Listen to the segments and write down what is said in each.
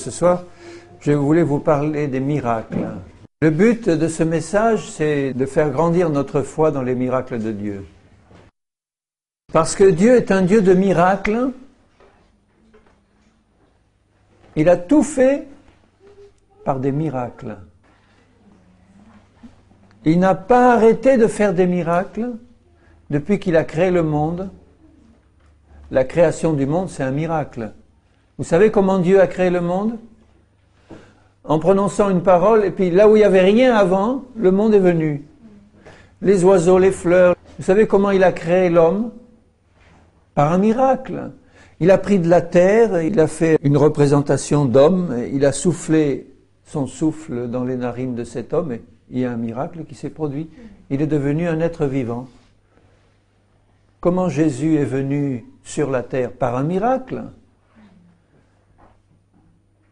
ce soir, je voulais vous parler des miracles. Le but de ce message, c'est de faire grandir notre foi dans les miracles de Dieu. Parce que Dieu est un Dieu de miracles. Il a tout fait par des miracles. Il n'a pas arrêté de faire des miracles depuis qu'il a créé le monde. La création du monde, c'est un miracle. Vous savez comment Dieu a créé le monde? En prononçant une parole, et puis là où il n'y avait rien avant, le monde est venu. Les oiseaux, les fleurs. Vous savez comment il a créé l'homme? Par un miracle. Il a pris de la terre, il a fait une représentation d'homme, il a soufflé son souffle dans les narines de cet homme, et il y a un miracle qui s'est produit. Il est devenu un être vivant. Comment Jésus est venu sur la terre? Par un miracle.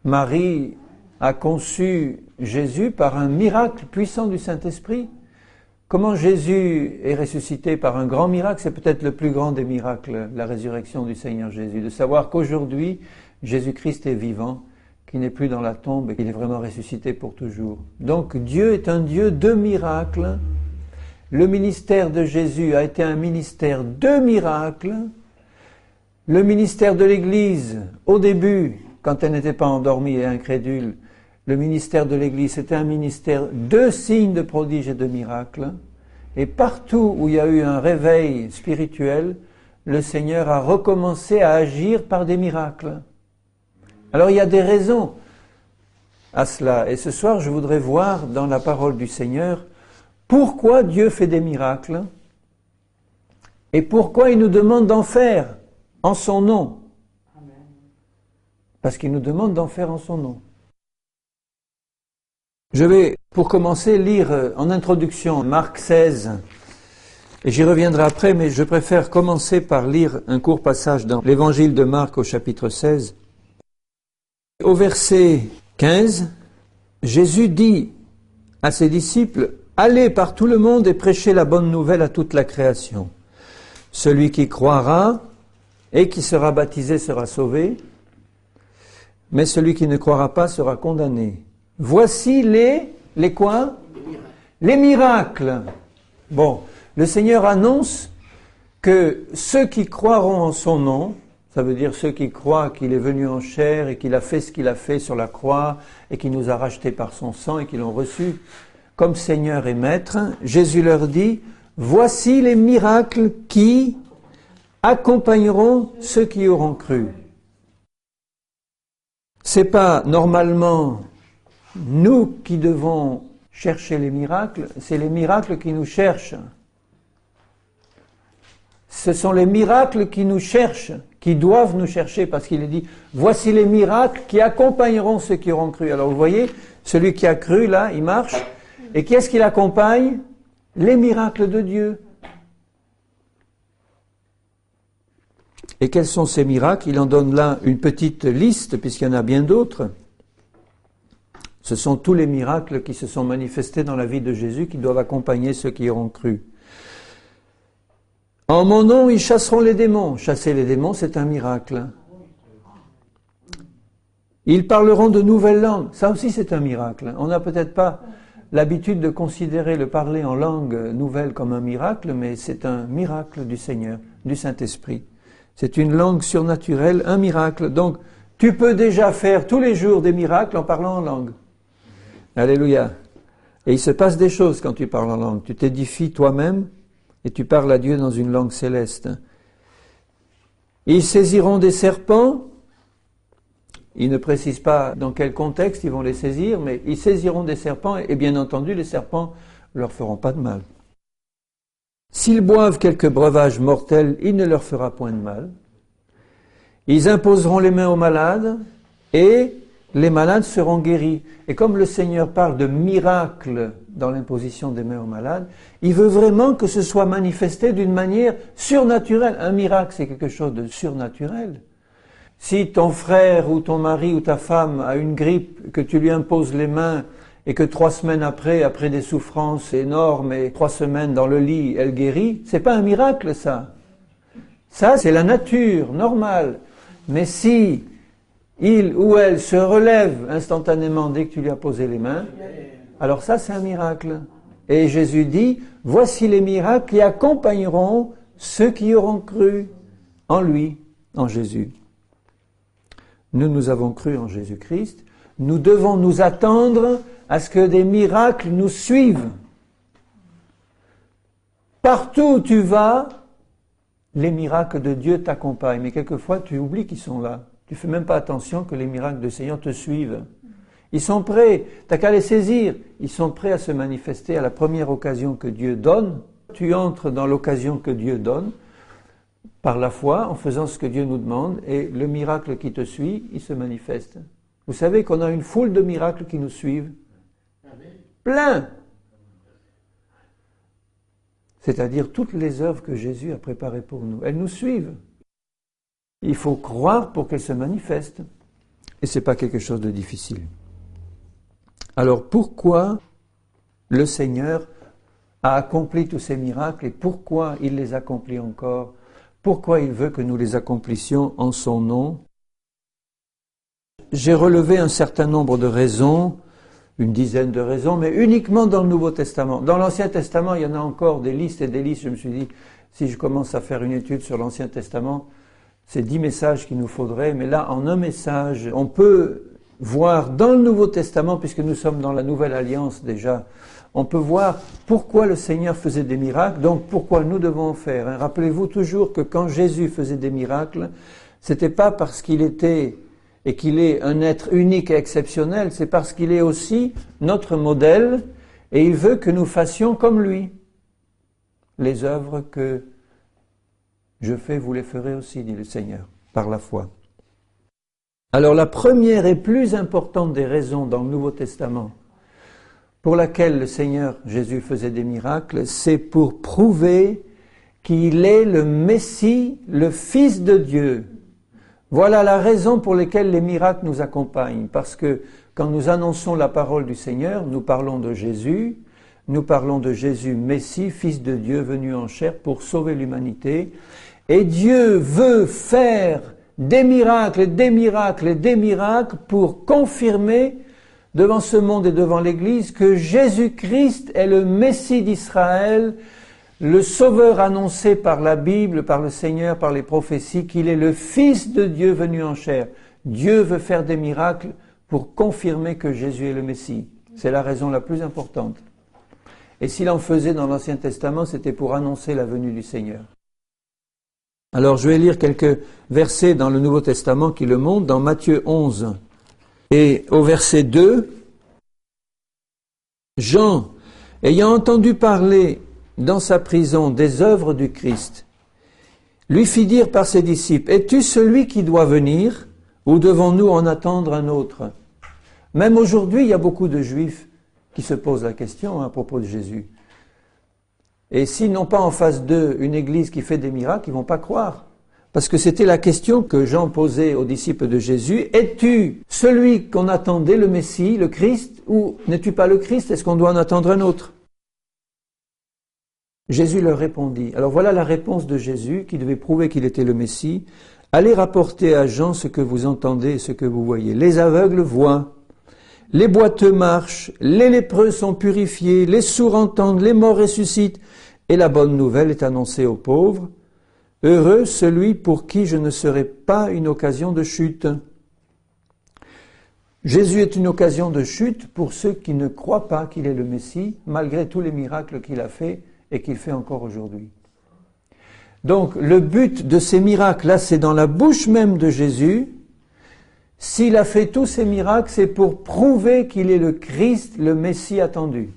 Marie a conçu Jésus par un miracle puissant du Saint-Esprit. Comment Jésus est ressuscité? Par un grand miracle, c'est peut-être le plus grand des miracles, la résurrection du Seigneur Jésus, de savoir qu'aujourd'hui, Jésus-Christ est vivant, qu'il n'est plus dans la tombe et qu'il est vraiment ressuscité pour toujours. Donc Dieu est un Dieu de miracles. Le ministère de Jésus a été un ministère de miracles. Le ministère de l'Église, au début, quand elle n'était pas endormie et incrédule, le ministère de l'Église, c'était un ministère de signes, de prodiges et de miracles. Et partout où il y a eu un réveil spirituel, le Seigneur a recommencé à agir par des miracles. Alors il y a des raisons à cela. Et ce soir, je voudrais voir dans la parole du Seigneur pourquoi Dieu fait des miracles et pourquoi il nous demande d'en faire en son nom. Parce qu'il nous demande d'en faire en son nom. Je vais, pour commencer, lire en introduction Marc 16, et j'y reviendrai après, mais je préfère commencer par lire un court passage dans l'évangile de Marc au chapitre 16. Au verset 15, Jésus dit à ses disciples, « Allez par tout le monde et prêchez la bonne nouvelle à toute la création. Celui qui croira et qui sera baptisé sera sauvé, mais celui qui ne croira pas sera condamné. » Voici les quoi? Les miracles. Bon, le Seigneur annonce que ceux qui croiront en son nom, ça veut dire ceux qui croient qu'il est venu en chair et qu'il a fait ce qu'il a fait sur la croix et qu'il nous a rachetés par son sang et qu'ils l'ont reçu comme Seigneur et Maître, Jésus leur dit, voici les miracles qui accompagneront ceux qui auront cru. C'est pas normalement nous qui devons chercher les miracles, c'est les miracles qui nous cherchent. Ce sont les miracles qui nous cherchent, qui doivent nous chercher, parce qu'il est dit, voici les miracles qui accompagneront ceux qui auront cru. Alors vous voyez, celui qui a cru, là, il marche, et qui est-ce qui l'accompagne? Les miracles de Dieu. Et quels sont ces miracles? Il en donne là une petite liste, puisqu'il y en a bien d'autres. Ce sont tous les miracles qui se sont manifestés dans la vie de Jésus qui doivent accompagner ceux qui auront cru. En mon nom, ils chasseront les démons. Chasser les démons, c'est un miracle. Ils parleront de nouvelles langues. Ça aussi, c'est un miracle. On n'a peut-être pas l'habitude de considérer le parler en langue nouvelle comme un miracle, mais c'est un miracle du Seigneur, du Saint-Esprit. C'est une langue surnaturelle, un miracle. Donc, tu peux déjà faire tous les jours des miracles en parlant en langue. Alléluia. Et il se passe des choses quand tu parles en langue. Tu t'édifies toi-même et tu parles à Dieu dans une langue céleste. Ils saisiront des serpents. Il ne précise pas dans quel contexte ils vont les saisir, mais ils saisiront des serpents et bien entendu les serpents ne leur feront pas de mal. S'ils boivent quelques breuvages mortels, il ne leur fera point de mal. Ils imposeront les mains aux malades et les malades seront guéris. Et comme le Seigneur parle de miracles dans l'imposition des mains aux malades, il veut vraiment que ce soit manifesté d'une manière surnaturelle. Un miracle, c'est quelque chose de surnaturel. Si ton frère ou ton mari ou ta femme a une grippe, que tu lui imposes les mains et que 3 semaines après des souffrances énormes et 3 semaines dans le lit, elle guérit, c'est pas un miracle ça. Ça, c'est la nature, normale. Mais si il ou elle se relève instantanément dès que tu lui as posé les mains, alors ça c'est un miracle. Et Jésus dit, voici les miracles qui accompagneront ceux qui auront cru en lui, en Jésus. Nous avons cru en Jésus-Christ, nous devons nous attendre à ce que des miracles nous suivent. Partout où tu vas, les miracles de Dieu t'accompagnent. Mais quelquefois, tu oublies qu'ils sont là. Tu ne fais même pas attention que les miracles du Seigneur te suivent. Ils sont prêts, tu n'as qu'à les saisir. Ils sont prêts à se manifester à la première occasion que Dieu donne. Tu entres dans l'occasion que Dieu donne, par la foi, en faisant ce que Dieu nous demande, et le miracle qui te suit, il se manifeste. Vous savez qu'on a une foule de miracles qui nous suivent. Plein. C'est-à-dire toutes les œuvres que Jésus a préparées pour nous. Elles nous suivent. Il faut croire pour qu'elles se manifestent. Et ce n'est pas quelque chose de difficile. Alors pourquoi le Seigneur a accompli tous ces miracles et pourquoi il les accomplit encore? Pourquoi il veut que nous les accomplissions en son nom? J'ai relevé un certain nombre de raisons, une dizaine de raisons, mais uniquement dans le Nouveau Testament. Dans l'Ancien Testament, il y en a encore des listes et des listes. Je me suis dit, si je commence à faire une étude sur l'Ancien Testament, c'est 10 messages qu'il nous faudrait, mais là, en un message, on peut voir dans le Nouveau Testament, puisque nous sommes dans la Nouvelle Alliance déjà, on peut voir pourquoi le Seigneur faisait des miracles, donc pourquoi nous devons en faire. Rappelez-vous toujours que quand Jésus faisait des miracles, c'était pas parce qu'il était et qu'il est un être unique et exceptionnel, c'est parce qu'il est aussi notre modèle et il veut que nous fassions comme lui. Les œuvres que je fais, vous les ferez aussi, dit le Seigneur, par la foi. Alors la première et plus importante des raisons dans le Nouveau Testament pour laquelle le Seigneur Jésus faisait des miracles, c'est pour prouver qu'il est le Messie, le Fils de Dieu. Voilà la raison pour laquelle les miracles nous accompagnent, parce que quand nous annonçons la parole du Seigneur, nous parlons de Jésus Messie, Fils de Dieu, venu en chair pour sauver l'humanité, et Dieu veut faire des miracles et des miracles et des miracles pour confirmer devant ce monde et devant l'Église que Jésus-Christ est le Messie d'Israël, le Sauveur annoncé par la Bible, par le Seigneur, par les prophéties, qu'il est le Fils de Dieu venu en chair. Dieu veut faire des miracles pour confirmer que Jésus est le Messie. C'est la raison la plus importante. Et s'il en faisait dans l'Ancien Testament, c'était pour annoncer la venue du Seigneur. Alors je vais lire quelques versets dans le Nouveau Testament qui le montrent, dans Matthieu 11. Et au verset 2, Jean, ayant entendu parler dans sa prison des œuvres du Christ, lui fit dire par ses disciples, es-tu celui qui doit venir, ou devons-nous en attendre un autre? Même aujourd'hui, il y a beaucoup de Juifs qui se posent la question à propos de Jésus. Et s'ils n'ont pas en face d'eux une église qui fait des miracles, ils ne vont pas croire. Parce que c'était la question que Jean posait aux disciples de Jésus. Es-tu celui qu'on attendait, le Messie, le Christ, ou n'es-tu pas le Christ? Est-ce qu'on doit en attendre un autre? Jésus leur répondit. Alors voilà la réponse de Jésus qui devait prouver qu'il était le Messie. Allez rapporter à Jean ce que vous entendez et ce que vous voyez. Les aveugles voient, les boiteux marchent, les lépreux sont purifiés, les sourds entendent, les morts ressuscitent, et la bonne nouvelle est annoncée aux pauvres. Heureux celui pour qui je ne serai pas une occasion de chute. Jésus est une occasion de chute pour ceux qui ne croient pas qu'il est le Messie, malgré tous les miracles qu'il a fait et qu'il fait encore aujourd'hui. Donc le but de ces miracles-là, c'est dans la bouche même de Jésus. S'il a fait tous ces miracles, c'est pour prouver qu'il est le Christ, le Messie attendu.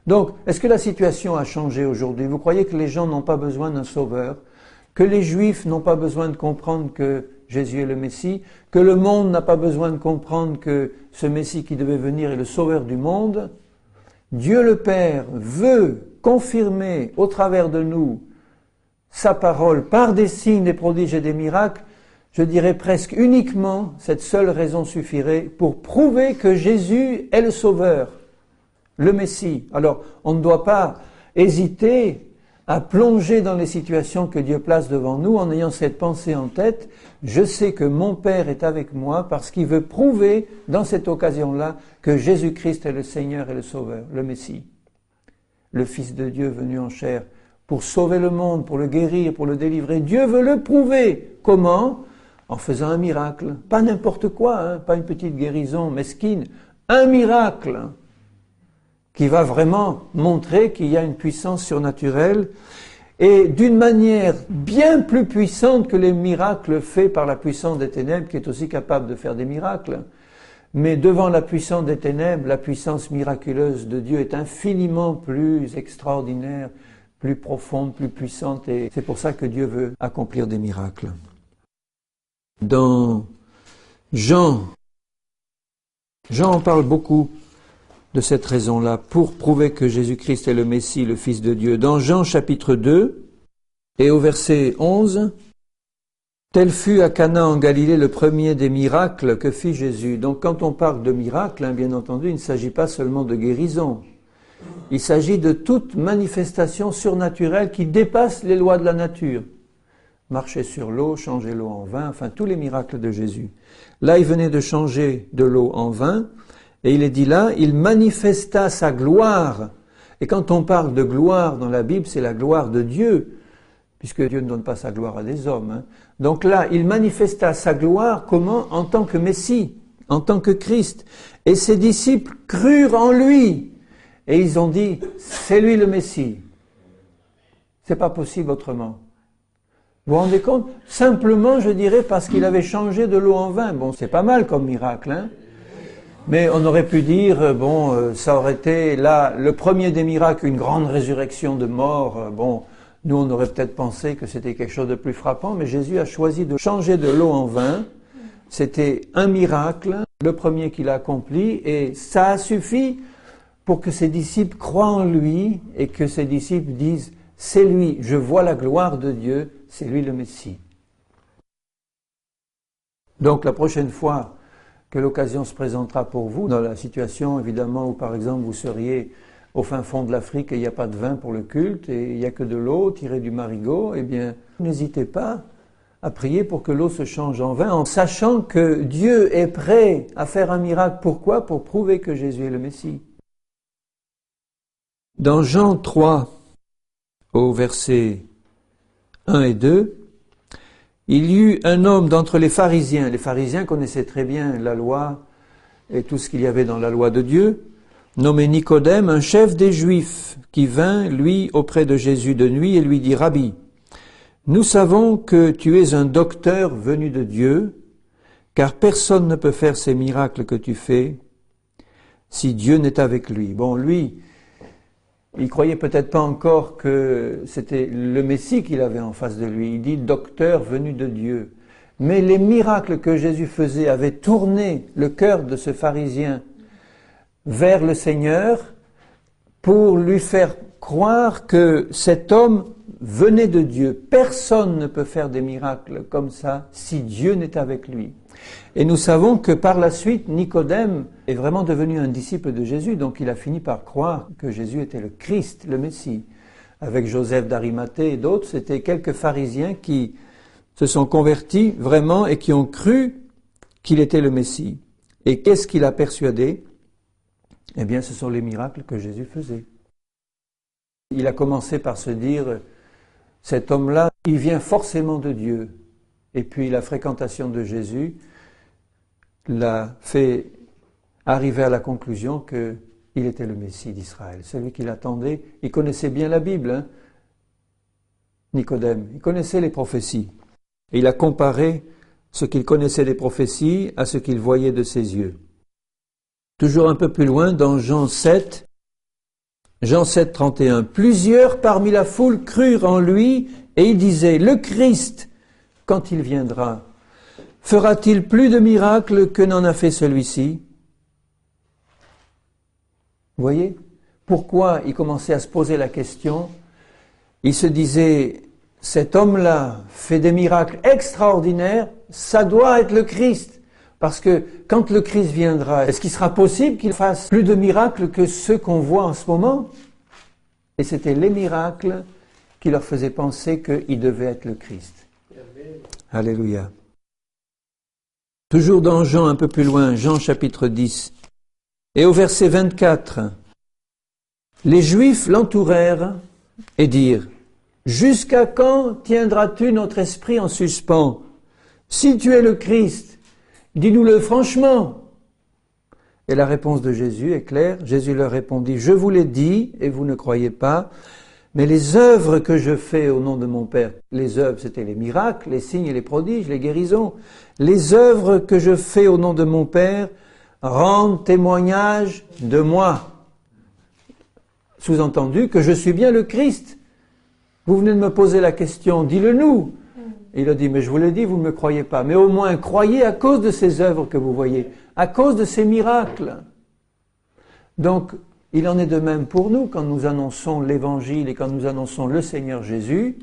Donc, est-ce que la situation a changé aujourd'hui? Vous croyez que les gens n'ont pas besoin d'un sauveur? Que les Juifs n'ont pas besoin de comprendre que Jésus est le Messie? Que le monde n'a pas besoin de comprendre que ce Messie qui devait venir est le sauveur du monde? Dieu le Père veut confirmer au travers de nous sa parole par des signes, des prodiges et des miracles. Je dirais presque uniquement, cette seule raison suffirait pour prouver que Jésus est le Sauveur, le Messie. Alors, on ne doit pas hésiter à plonger dans les situations que Dieu place devant nous en ayant cette pensée en tête. Je sais que mon Père est avec moi parce qu'il veut prouver dans cette occasion-là que Jésus-Christ est le Seigneur et le Sauveur, le Messie, le Fils de Dieu venu en chair pour sauver le monde, pour le guérir, pour le délivrer. Dieu veut le prouver. Comment? En faisant un miracle. Pas n'importe quoi, hein, pas une petite guérison mesquine. Un miracle qui va vraiment montrer qu'il y a une puissance surnaturelle et d'une manière bien plus puissante que les miracles faits par la puissance des ténèbres, qui est aussi capable de faire des miracles. Mais devant la puissance des ténèbres, la puissance miraculeuse de Dieu est infiniment plus extraordinaire, plus profonde, plus puissante, et c'est pour ça que Dieu veut accomplir des miracles. Dans Jean en parle beaucoup de cette raison-là, pour prouver que Jésus-Christ est le Messie, le Fils de Dieu. Dans Jean chapitre 2, et au verset 11, « Tel fut à Cana en Galilée le premier des miracles que fit Jésus. » Donc quand on parle de miracles, bien entendu, il ne s'agit pas seulement de guérison. Il s'agit de toute manifestation surnaturelle qui dépasse les lois de la nature. Marcher sur l'eau, changer l'eau en vin, enfin tous les miracles de Jésus. Là, il venait de changer de l'eau en vin, et il est dit là, il manifesta sa gloire. Et quand on parle de gloire dans la Bible, c'est la gloire de Dieu, puisque Dieu ne donne pas sa gloire à des hommes. Hein. Donc là, il manifesta sa gloire comment? En tant que Messie, en tant que Christ. Et ses disciples crurent en lui. Et ils ont dit, c'est lui le Messie. C'est pas possible autrement. Vous vous rendez compte? Simplement, je dirais, parce qu'il avait changé de l'eau en vin. Bon, c'est pas mal comme miracle, hein. Mais on aurait pu dire, ça aurait été là, le premier des miracles, une grande résurrection de morts. Bon, nous on aurait peut-être pensé que c'était quelque chose de plus frappant, mais Jésus a choisi de changer de l'eau en vin. C'était un miracle, le premier qu'il a accompli, et ça a suffi pour que ses disciples croient en lui, et que ses disciples disent, c'est lui, je vois la gloire de Dieu, c'est lui le Messie. Donc la prochaine fois que l'occasion se présentera pour vous, dans la situation évidemment où par exemple vous seriez au fin fond de l'Afrique et il n'y a pas de vin pour le culte et il n'y a que de l'eau tirée du marigot, eh bien n'hésitez pas à prier pour que l'eau se change en vin en sachant que Dieu est prêt à faire un miracle. Pourquoi? Pour prouver que Jésus est le Messie. Dans Jean 3, au verset 1 et 2, il y eut un homme d'entre les pharisiens. Les pharisiens connaissaient très bien la loi et tout ce qu'il y avait dans la loi de Dieu, nommé Nicodème, un chef des Juifs, qui vint, lui, auprès de Jésus de nuit et lui dit, « Rabbi, nous savons que tu es un docteur venu de Dieu, car personne ne peut faire ces miracles que tu fais si Dieu n'est avec lui. » Bon, lui, il croyait peut-être pas encore que c'était le Messie qu'il avait en face de lui. Il dit « docteur venu de Dieu ». Mais les miracles que Jésus faisait avaient tourné le cœur de ce pharisien vers le Seigneur pour lui faire croire que cet homme venait de Dieu. Personne ne peut faire des miracles comme ça si Dieu n'est avec lui. Et nous savons que par la suite, Nicodème est vraiment devenu un disciple de Jésus, donc il a fini par croire que Jésus était le Christ, le Messie. Avec Joseph d'Arimathée et d'autres, c'était quelques pharisiens qui se sont convertis vraiment et qui ont cru qu'il était le Messie. Et qu'est-ce qu'il a persuadé? Eh bien, ce sont les miracles que Jésus faisait. Il a commencé par se dire, cet homme-là, il vient forcément de Dieu. Et puis la fréquentation de Jésus l'a fait arriver à la conclusion qu'il était le Messie d'Israël, celui qu'il attendait. Il connaissait bien la Bible, hein, Nicodème. Il connaissait les prophéties. Et il a comparé ce qu'il connaissait des prophéties à ce qu'il voyait de ses yeux. Toujours un peu plus loin, dans Jean 7, 31. Plusieurs parmi la foule crurent en lui et ils disaient, le Christ, quand il viendra, fera-t-il plus de miracles que n'en a fait celui-ci? Vous voyez? Pourquoi il commençait à se poser la question? Il se disait, cet homme-là fait des miracles extraordinaires, ça doit être le Christ. Parce que quand le Christ viendra, est-ce qu'il sera possible qu'il fasse plus de miracles que ceux qu'on voit en ce moment? Et c'était les miracles qui leur faisait penser qu'il devait être le Christ. Alléluia. Toujours dans Jean, un peu plus loin, Jean chapitre 10, et au verset 24, les Juifs l'entourèrent et dirent, « Jusqu'à quand tiendras-tu notre esprit en suspens? Si tu es le Christ, dis-nous-le franchement. » Et la réponse de Jésus est claire. Jésus leur répondit, « Je vous l'ai dit et vous ne croyez pas, mais les œuvres que je fais au nom de mon Père, les œuvres c'était les miracles, les signes et les prodiges, les guérisons, les œuvres que je fais au nom de mon Père rendent témoignage de moi. » Sous-entendu que je suis bien le Christ. Vous venez de me poser la question, dis-le-nous. Il a dit, mais je vous l'ai dit, vous ne me croyez pas. Mais au moins, croyez à cause de ces œuvres que vous voyez, à cause de ces miracles. Donc, il en est de même pour nous quand nous annonçons l'Évangile et quand nous annonçons le Seigneur Jésus.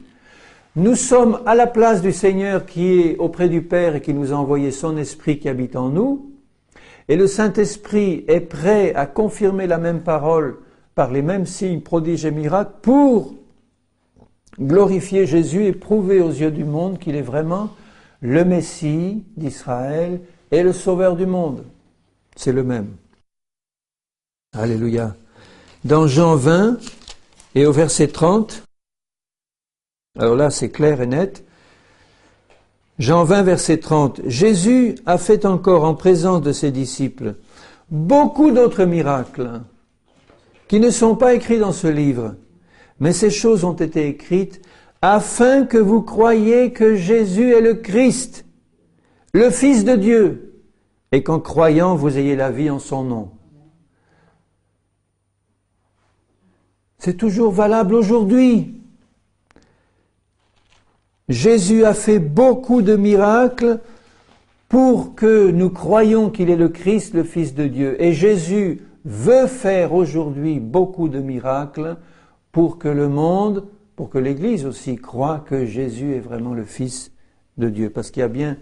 Nous sommes à la place du Seigneur qui est auprès du Père et qui nous a envoyé son Esprit qui habite en nous. Et le Saint-Esprit est prêt à confirmer la même parole par les mêmes signes, prodiges et miracles pour glorifier Jésus et prouver aux yeux du monde qu'il est vraiment le Messie d'Israël et le Sauveur du monde. C'est le même. Alléluia. Dans Jean 20 et au verset 30, alors là c'est clair et net, Jean 20 verset 30, Jésus a fait encore en présence de ses disciples beaucoup d'autres miracles qui ne sont pas écrits dans ce livre, mais ces choses ont été écrites afin que vous croyiez que Jésus est le Christ, le Fils de Dieu, et qu'en croyant vous ayez la vie en son nom. C'est toujours valable aujourd'hui. Jésus a fait beaucoup de miracles pour que nous croyions qu'il est le Christ, le Fils de Dieu. Et Jésus veut faire aujourd'hui beaucoup de miracles pour que le monde, pour que l'Église aussi croie que Jésus est vraiment le Fils de Dieu. Parce qu'il y a bien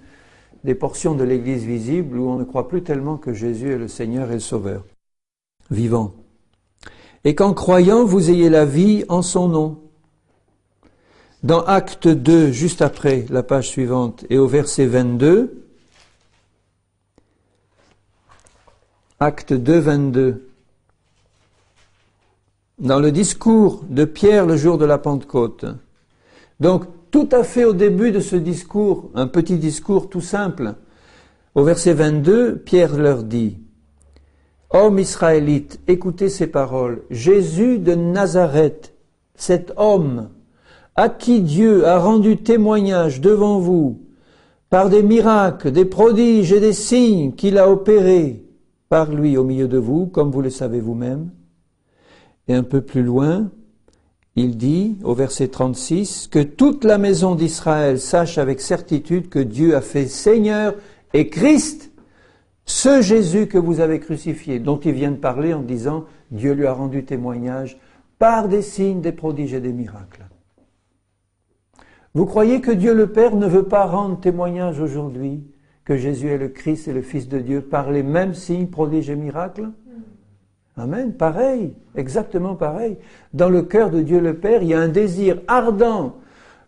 des portions de l'Église visible où on ne croit plus tellement que Jésus est le Seigneur et le Sauveur vivant. Et qu'en croyant, vous ayez la vie en son nom. Dans Acte 2, juste après la page suivante, et au verset 22, Acte 2, 22, dans le discours de Pierre le jour de la Pentecôte. Donc, tout à fait au début de ce discours, un petit discours tout simple, au verset 22, Pierre leur dit, « Hommes israélites, écoutez ces paroles. Jésus de Nazareth, cet homme à qui Dieu a rendu témoignage devant vous par des miracles, des prodiges et des signes qu'il a opérés par lui au milieu de vous, comme vous le savez vous-même. » Et un peu plus loin, il dit, au verset 36, « Que toute la maison d'Israël sache avec certitude que Dieu a fait Seigneur et Christ, ce Jésus que vous avez crucifié, dont il vient de parler en disant, Dieu lui a rendu témoignage par des signes, des prodiges et des miracles. » Vous croyez que Dieu le Père ne veut pas rendre témoignage aujourd'hui que Jésus est le Christ et le Fils de Dieu par les mêmes signes, prodiges et miracles? Amen, pareil, exactement pareil. Dans le cœur de Dieu le Père, il y a un désir ardent,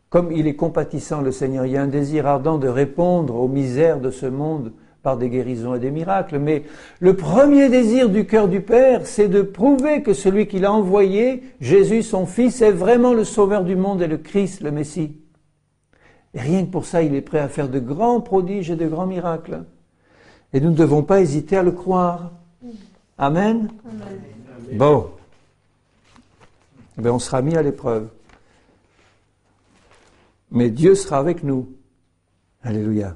comme il est compatissant le Seigneur, il y a un désir ardent de répondre aux misères de ce monde par des guérisons et des miracles. Mais le premier désir du cœur du Père, c'est de prouver que celui qu'il a envoyé, Jésus son Fils, est vraiment le Sauveur du monde et le Christ, le Messie. Et rien que pour ça, il est prêt à faire de grands prodiges et de grands miracles. Et nous ne devons pas hésiter à le croire. Amen. Amen. Bon. Ben, on sera mis à l'épreuve. Mais Dieu sera avec nous. Alléluia.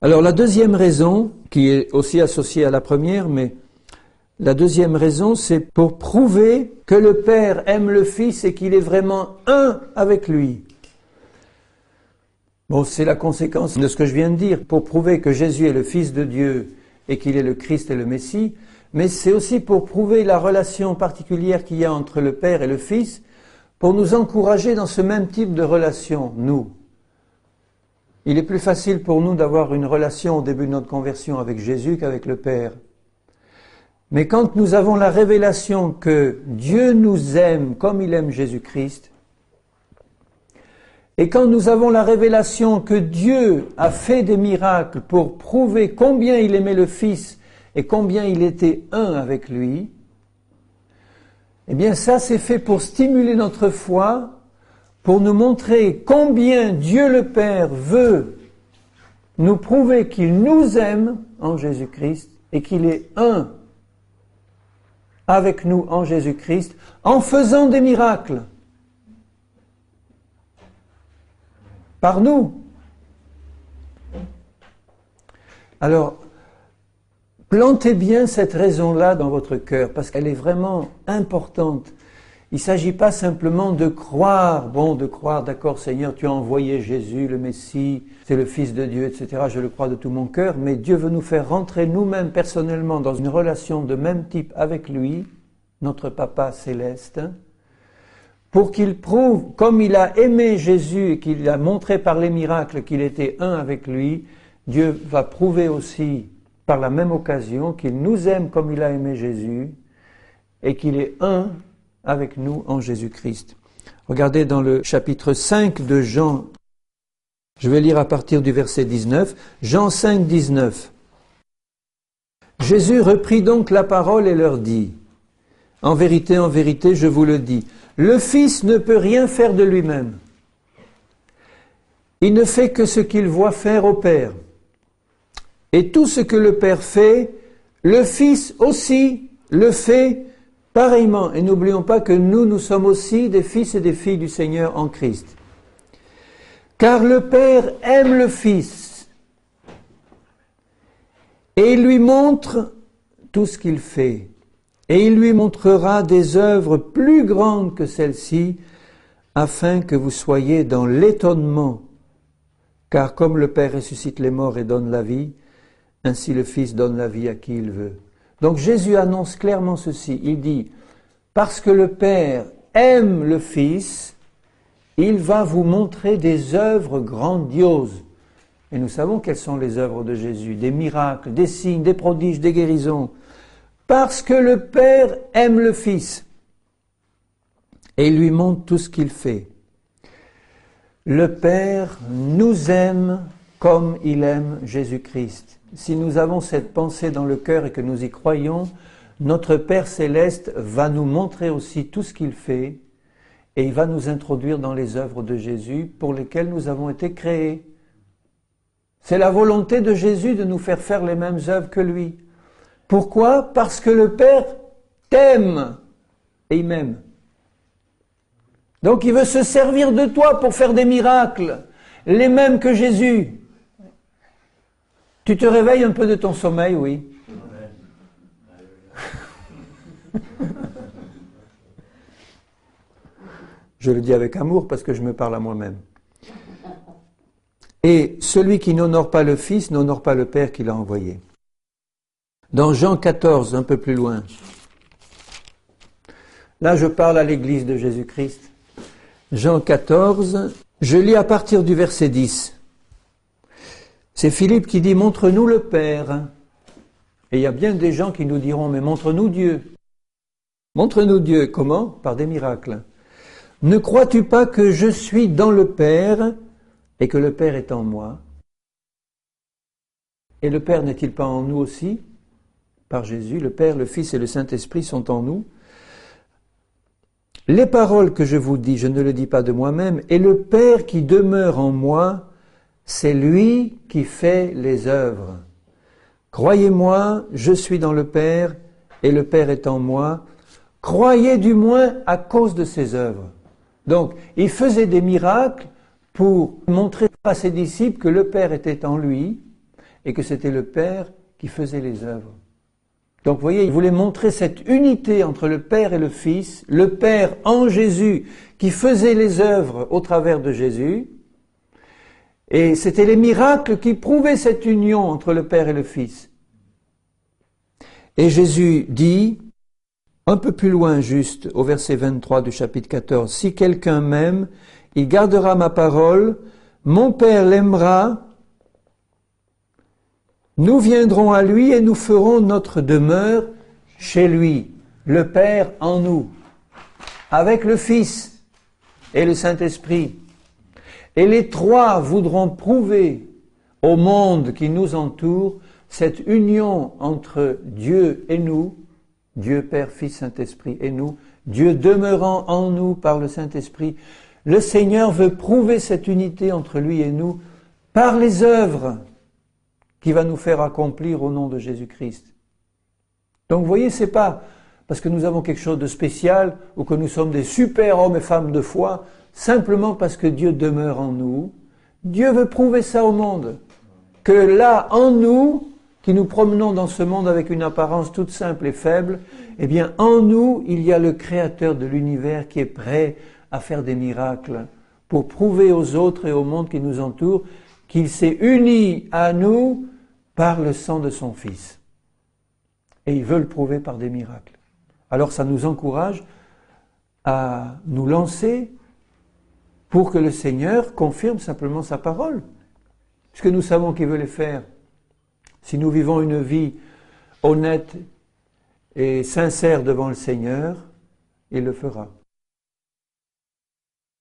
Alors la deuxième raison, qui est aussi associée à la première, mais la deuxième raison, c'est pour prouver que le Père aime le Fils et qu'il est vraiment un avec lui. Bon, c'est la conséquence de ce que je viens de dire, pour prouver que Jésus est le Fils de Dieu et qu'il est le Christ et le Messie, mais c'est aussi pour prouver la relation particulière qu'il y a entre le Père et le Fils, pour nous encourager dans ce même type de relation, nous. Il est plus facile pour nous d'avoir une relation au début de notre conversion avec Jésus qu'avec le Père. Mais quand nous avons la révélation que Dieu nous aime comme il aime Jésus-Christ, Et quand nous avons la révélation que Dieu a fait des miracles pour prouver combien il aimait le Fils et combien il était un avec lui, eh bien ça c'est fait pour stimuler notre foi, pour nous montrer combien Dieu le Père veut nous prouver qu'il nous aime en Jésus-Christ et qu'il est un avec nous en Jésus-Christ en faisant des miracles. Par nous. Alors, plantez bien cette raison-là dans votre cœur, parce qu'elle est vraiment importante. Il ne s'agit pas simplement de croire, d'accord Seigneur, tu as envoyé Jésus, le Messie, c'est le Fils de Dieu, etc., je le crois de tout mon cœur, mais Dieu veut nous faire rentrer nous-mêmes personnellement dans une relation de même type avec lui, notre Papa céleste, pour qu'il prouve, comme il a aimé Jésus et qu'il a montré par les miracles qu'il était un avec lui, Dieu va prouver aussi par la même occasion qu'il nous aime comme il a aimé Jésus et qu'il est un avec nous en Jésus-Christ. Regardez dans le chapitre 5 de Jean, je vais lire à partir du verset 19, Jean 5, 19. Jésus reprit donc la parole et leur dit, en vérité, je vous le dis, le Fils ne peut rien faire de lui-même. Il ne fait que ce qu'il voit faire au Père. Et tout ce que le Père fait, le Fils aussi le fait pareillement. Et n'oublions pas que nous sommes aussi des fils et des filles du Seigneur en Christ. Car le Père aime le Fils et il lui montre tout ce qu'il fait. Et il lui montrera des œuvres plus grandes que celles-ci, afin que vous soyez dans l'étonnement. Car comme le Père ressuscite les morts et donne la vie, ainsi le Fils donne la vie à qui il veut. Donc Jésus annonce clairement ceci. Il dit, parce que le Père aime le Fils, il va vous montrer des œuvres grandioses. Et nous savons quelles sont les œuvres de Jésus, des miracles, des signes, des prodiges, des guérisons. Parce que le Père aime le Fils et il lui montre tout ce qu'il fait. Le Père nous aime comme il aime Jésus-Christ. Si nous avons cette pensée dans le cœur et que nous y croyons, notre Père céleste va nous montrer aussi tout ce qu'il fait et il va nous introduire dans les œuvres de Jésus pour lesquelles nous avons été créés. C'est la volonté de Jésus de nous faire faire les mêmes œuvres que lui. Pourquoi ? Parce que le Père t'aime et il m'aime. Donc il veut se servir de toi pour faire des miracles, les mêmes que Jésus. Tu te réveilles un peu de ton sommeil, oui. Je le dis avec amour parce que je me parle à moi-même. Et celui qui n'honore pas le Fils n'honore pas le Père qui l'a envoyé. Dans Jean 14, un peu plus loin, là je parle à l'église de Jésus-Christ. Jean 14, je lis à partir du verset 10. C'est Philippe qui dit « Montre-nous le Père ». Et il y a bien des gens qui nous diront « Mais montre-nous Dieu ». Montre-nous Dieu, comment ? Par des miracles. « Ne crois-tu pas que je suis dans le Père et que le Père est en moi ? Et le Père n'est-il pas en nous aussi ? Par Jésus, le Père, le Fils et le Saint-Esprit sont en nous. Les paroles que je vous dis, je ne le dis pas de moi-même, et le Père qui demeure en moi, c'est lui qui fait les œuvres. Croyez-moi, je suis dans le Père, et le Père est en moi. Croyez du moins à cause de ses œuvres. Donc, il faisait des miracles pour montrer à ses disciples que le Père était en lui, et que c'était le Père qui faisait les œuvres. Donc vous voyez, il voulait montrer cette unité entre le Père et le Fils, le Père en Jésus qui faisait les œuvres au travers de Jésus, et c'était les miracles qui prouvaient cette union entre le Père et le Fils. Et Jésus dit, un peu plus loin juste, au verset 23 du chapitre 14, « Si quelqu'un m'aime, il gardera ma parole, mon Père l'aimera, nous viendrons à lui et nous ferons notre demeure chez lui, le Père en nous, avec le Fils et le Saint-Esprit. Et les trois voudront prouver au monde qui nous entoure cette union entre Dieu et nous, Dieu Père, Fils, Saint-Esprit et nous, Dieu demeurant en nous par le Saint-Esprit. Le Seigneur veut prouver cette unité entre lui et nous par les œuvres qu'il va nous faire accomplir au nom de Jésus-Christ. Donc vous voyez, c'est pas parce que nous avons quelque chose de spécial ou que nous sommes des super hommes et femmes de foi, simplement parce que Dieu demeure en nous. Dieu veut prouver ça au monde. Que là, en nous, qui nous promenons dans ce monde avec une apparence toute simple et faible, eh bien, en nous, il y a le Créateur de l'univers qui est prêt à faire des miracles pour prouver aux autres et au monde qui nous entoure qu'il s'est uni à nous par le sang de son Fils. Et il veut le prouver par des miracles. Alors ça nous encourage à nous lancer pour que le Seigneur confirme simplement sa parole. Puisque nous savons qu'il veut les faire. Si nous vivons une vie honnête et sincère devant le Seigneur, il le fera.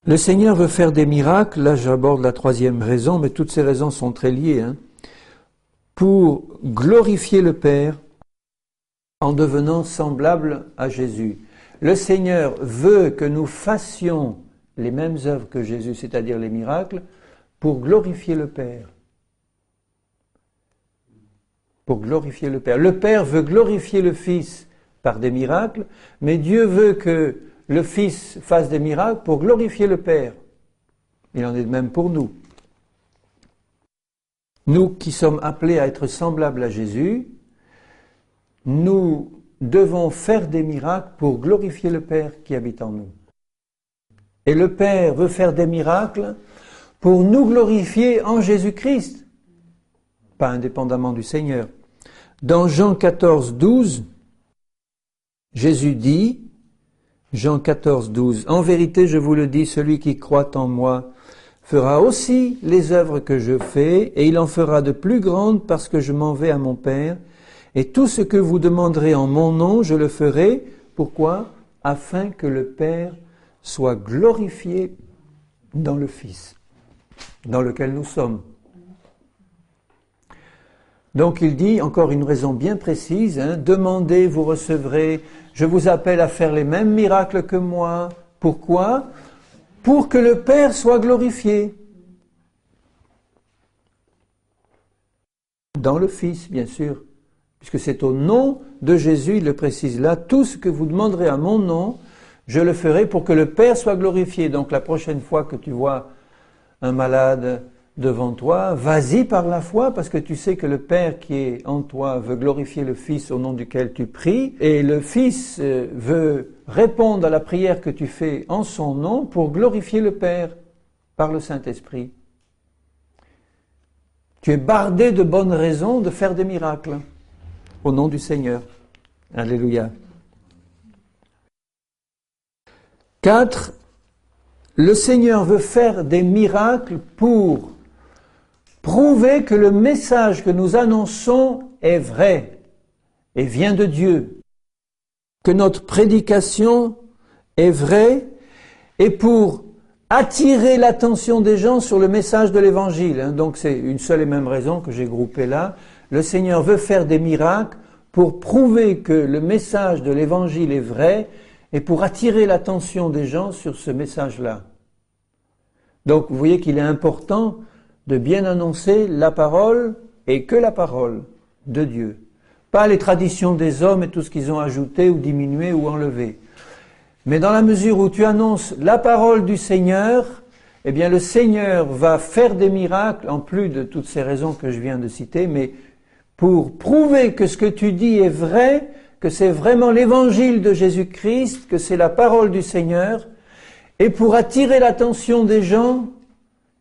Le Seigneur veut faire des miracles, là j'aborde la troisième raison, mais toutes ces raisons sont très liées, pour glorifier le Père en devenant semblable à Jésus. Le Seigneur veut que nous fassions les mêmes œuvres que Jésus, c'est-à-dire les miracles, pour glorifier le Père. Pour glorifier le Père. Le Père veut glorifier le Fils par des miracles, mais Dieu veut que le Fils fasse des miracles pour glorifier le Père. Il en est de même pour nous. Nous qui sommes appelés à être semblables à Jésus, nous devons faire des miracles pour glorifier le Père qui habite en nous. Et le Père veut faire des miracles pour nous glorifier en Jésus-Christ, pas indépendamment du Seigneur. Dans Jean 14, 12, Jésus dit, Jean 14, 12, « En vérité, je vous le dis, celui qui croit en moi fera aussi les œuvres que je fais, et il en fera de plus grandes parce que je m'en vais à mon Père. Et tout ce que vous demanderez en mon nom, je le ferai. Pourquoi ? Afin que le Père soit glorifié dans le Fils, dans lequel nous sommes. » Donc il dit, encore une raison bien précise, demandez, vous recevrez, je vous appelle à faire les mêmes miracles que moi. Pourquoi ? Pour que le Père soit glorifié. Dans le Fils, bien sûr, puisque c'est au nom de Jésus, il le précise là, tout ce que vous demanderez à mon nom, je le ferai pour que le Père soit glorifié. Donc la prochaine fois que tu vois un malade devant toi, vas-y par la foi, parce que tu sais que le Père qui est en toi veut glorifier le Fils au nom duquel tu pries, et le Fils veut répondre à la prière que tu fais en son nom pour glorifier le Père par le Saint-Esprit. Tu es bardé de bonnes raisons de faire des miracles au nom du Seigneur. Alléluia. 4. Le Seigneur veut faire des miracles pour prouver que le message que nous annonçons est vrai et vient de Dieu, que notre prédication est vraie, et pour attirer l'attention des gens sur le message de l'Évangile. Donc c'est une seule et même raison que j'ai groupée là. Le Seigneur veut faire des miracles pour prouver que le message de l'Évangile est vrai et pour attirer l'attention des gens sur ce message-là. Donc vous voyez qu'il est important de bien annoncer la parole et que la parole de Dieu. Pas les traditions des hommes et tout ce qu'ils ont ajouté ou diminué ou enlevé. Mais dans la mesure où tu annonces la parole du Seigneur, eh bien le Seigneur va faire des miracles, en plus de toutes ces raisons que je viens de citer, mais pour prouver que ce que tu dis est vrai, que c'est vraiment l'évangile de Jésus-Christ, que c'est la parole du Seigneur, et pour attirer l'attention des gens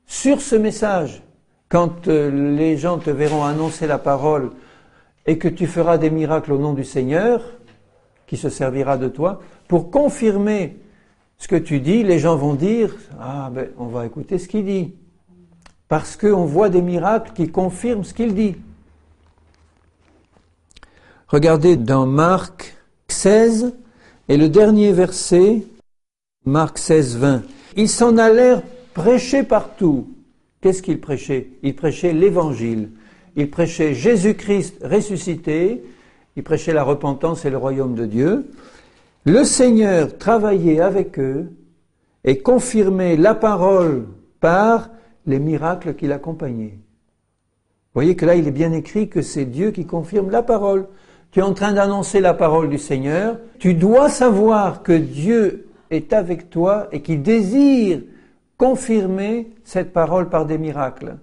sur ce message. Quand les gens te verront annoncer la parole et que tu feras des miracles au nom du Seigneur, qui se servira de toi, pour confirmer ce que tu dis, les gens vont dire « Ah, ben, on va écouter ce qu'il dit. » Parce qu'on voit des miracles qui confirment ce qu'il dit. Regardez dans Marc 16, et le dernier verset, Marc 16, 20. Ils s'en allèrent prêchait partout. Qu'est-ce qu'il prêchait? Il prêchait l'Évangile. Il prêchait Jésus-Christ ressuscité. Il prêchait la repentance et le royaume de Dieu. Le Seigneur travaillait avec eux et confirmait la parole par les miracles qui l'accompagnaient. Vous voyez que là, il est bien écrit que c'est Dieu qui confirme la parole. Tu es en train d'annoncer la parole du Seigneur. Tu dois savoir que Dieu est avec toi et qu'il désire confirmer cette parole par des miracles.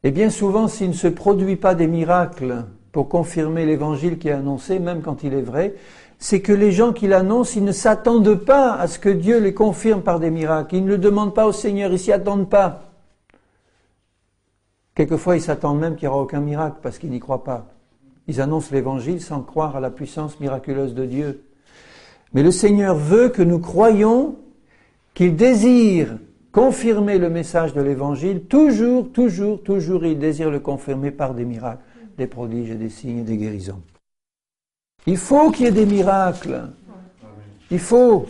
Et bien souvent, s'il ne se produit pas des miracles pour confirmer l'évangile qui est annoncé, même quand il est vrai, c'est que les gens qui l'annoncent, ils ne s'attendent pas à ce que Dieu les confirme par des miracles. Ils ne le demandent pas au Seigneur, ils ne s'y attendent pas. Quelquefois, ils s'attendent même qu'il n'y aura aucun miracle parce qu'ils n'y croient pas. Ils annoncent l'évangile sans croire à la puissance miraculeuse de Dieu. Mais le Seigneur veut que nous croyions qu'il désire confirmer le message de l'évangile. Toujours, il désire le confirmer par des miracles, des prodiges et des signes et des guérisons. Il faut qu'il y ait des miracles. Il faut.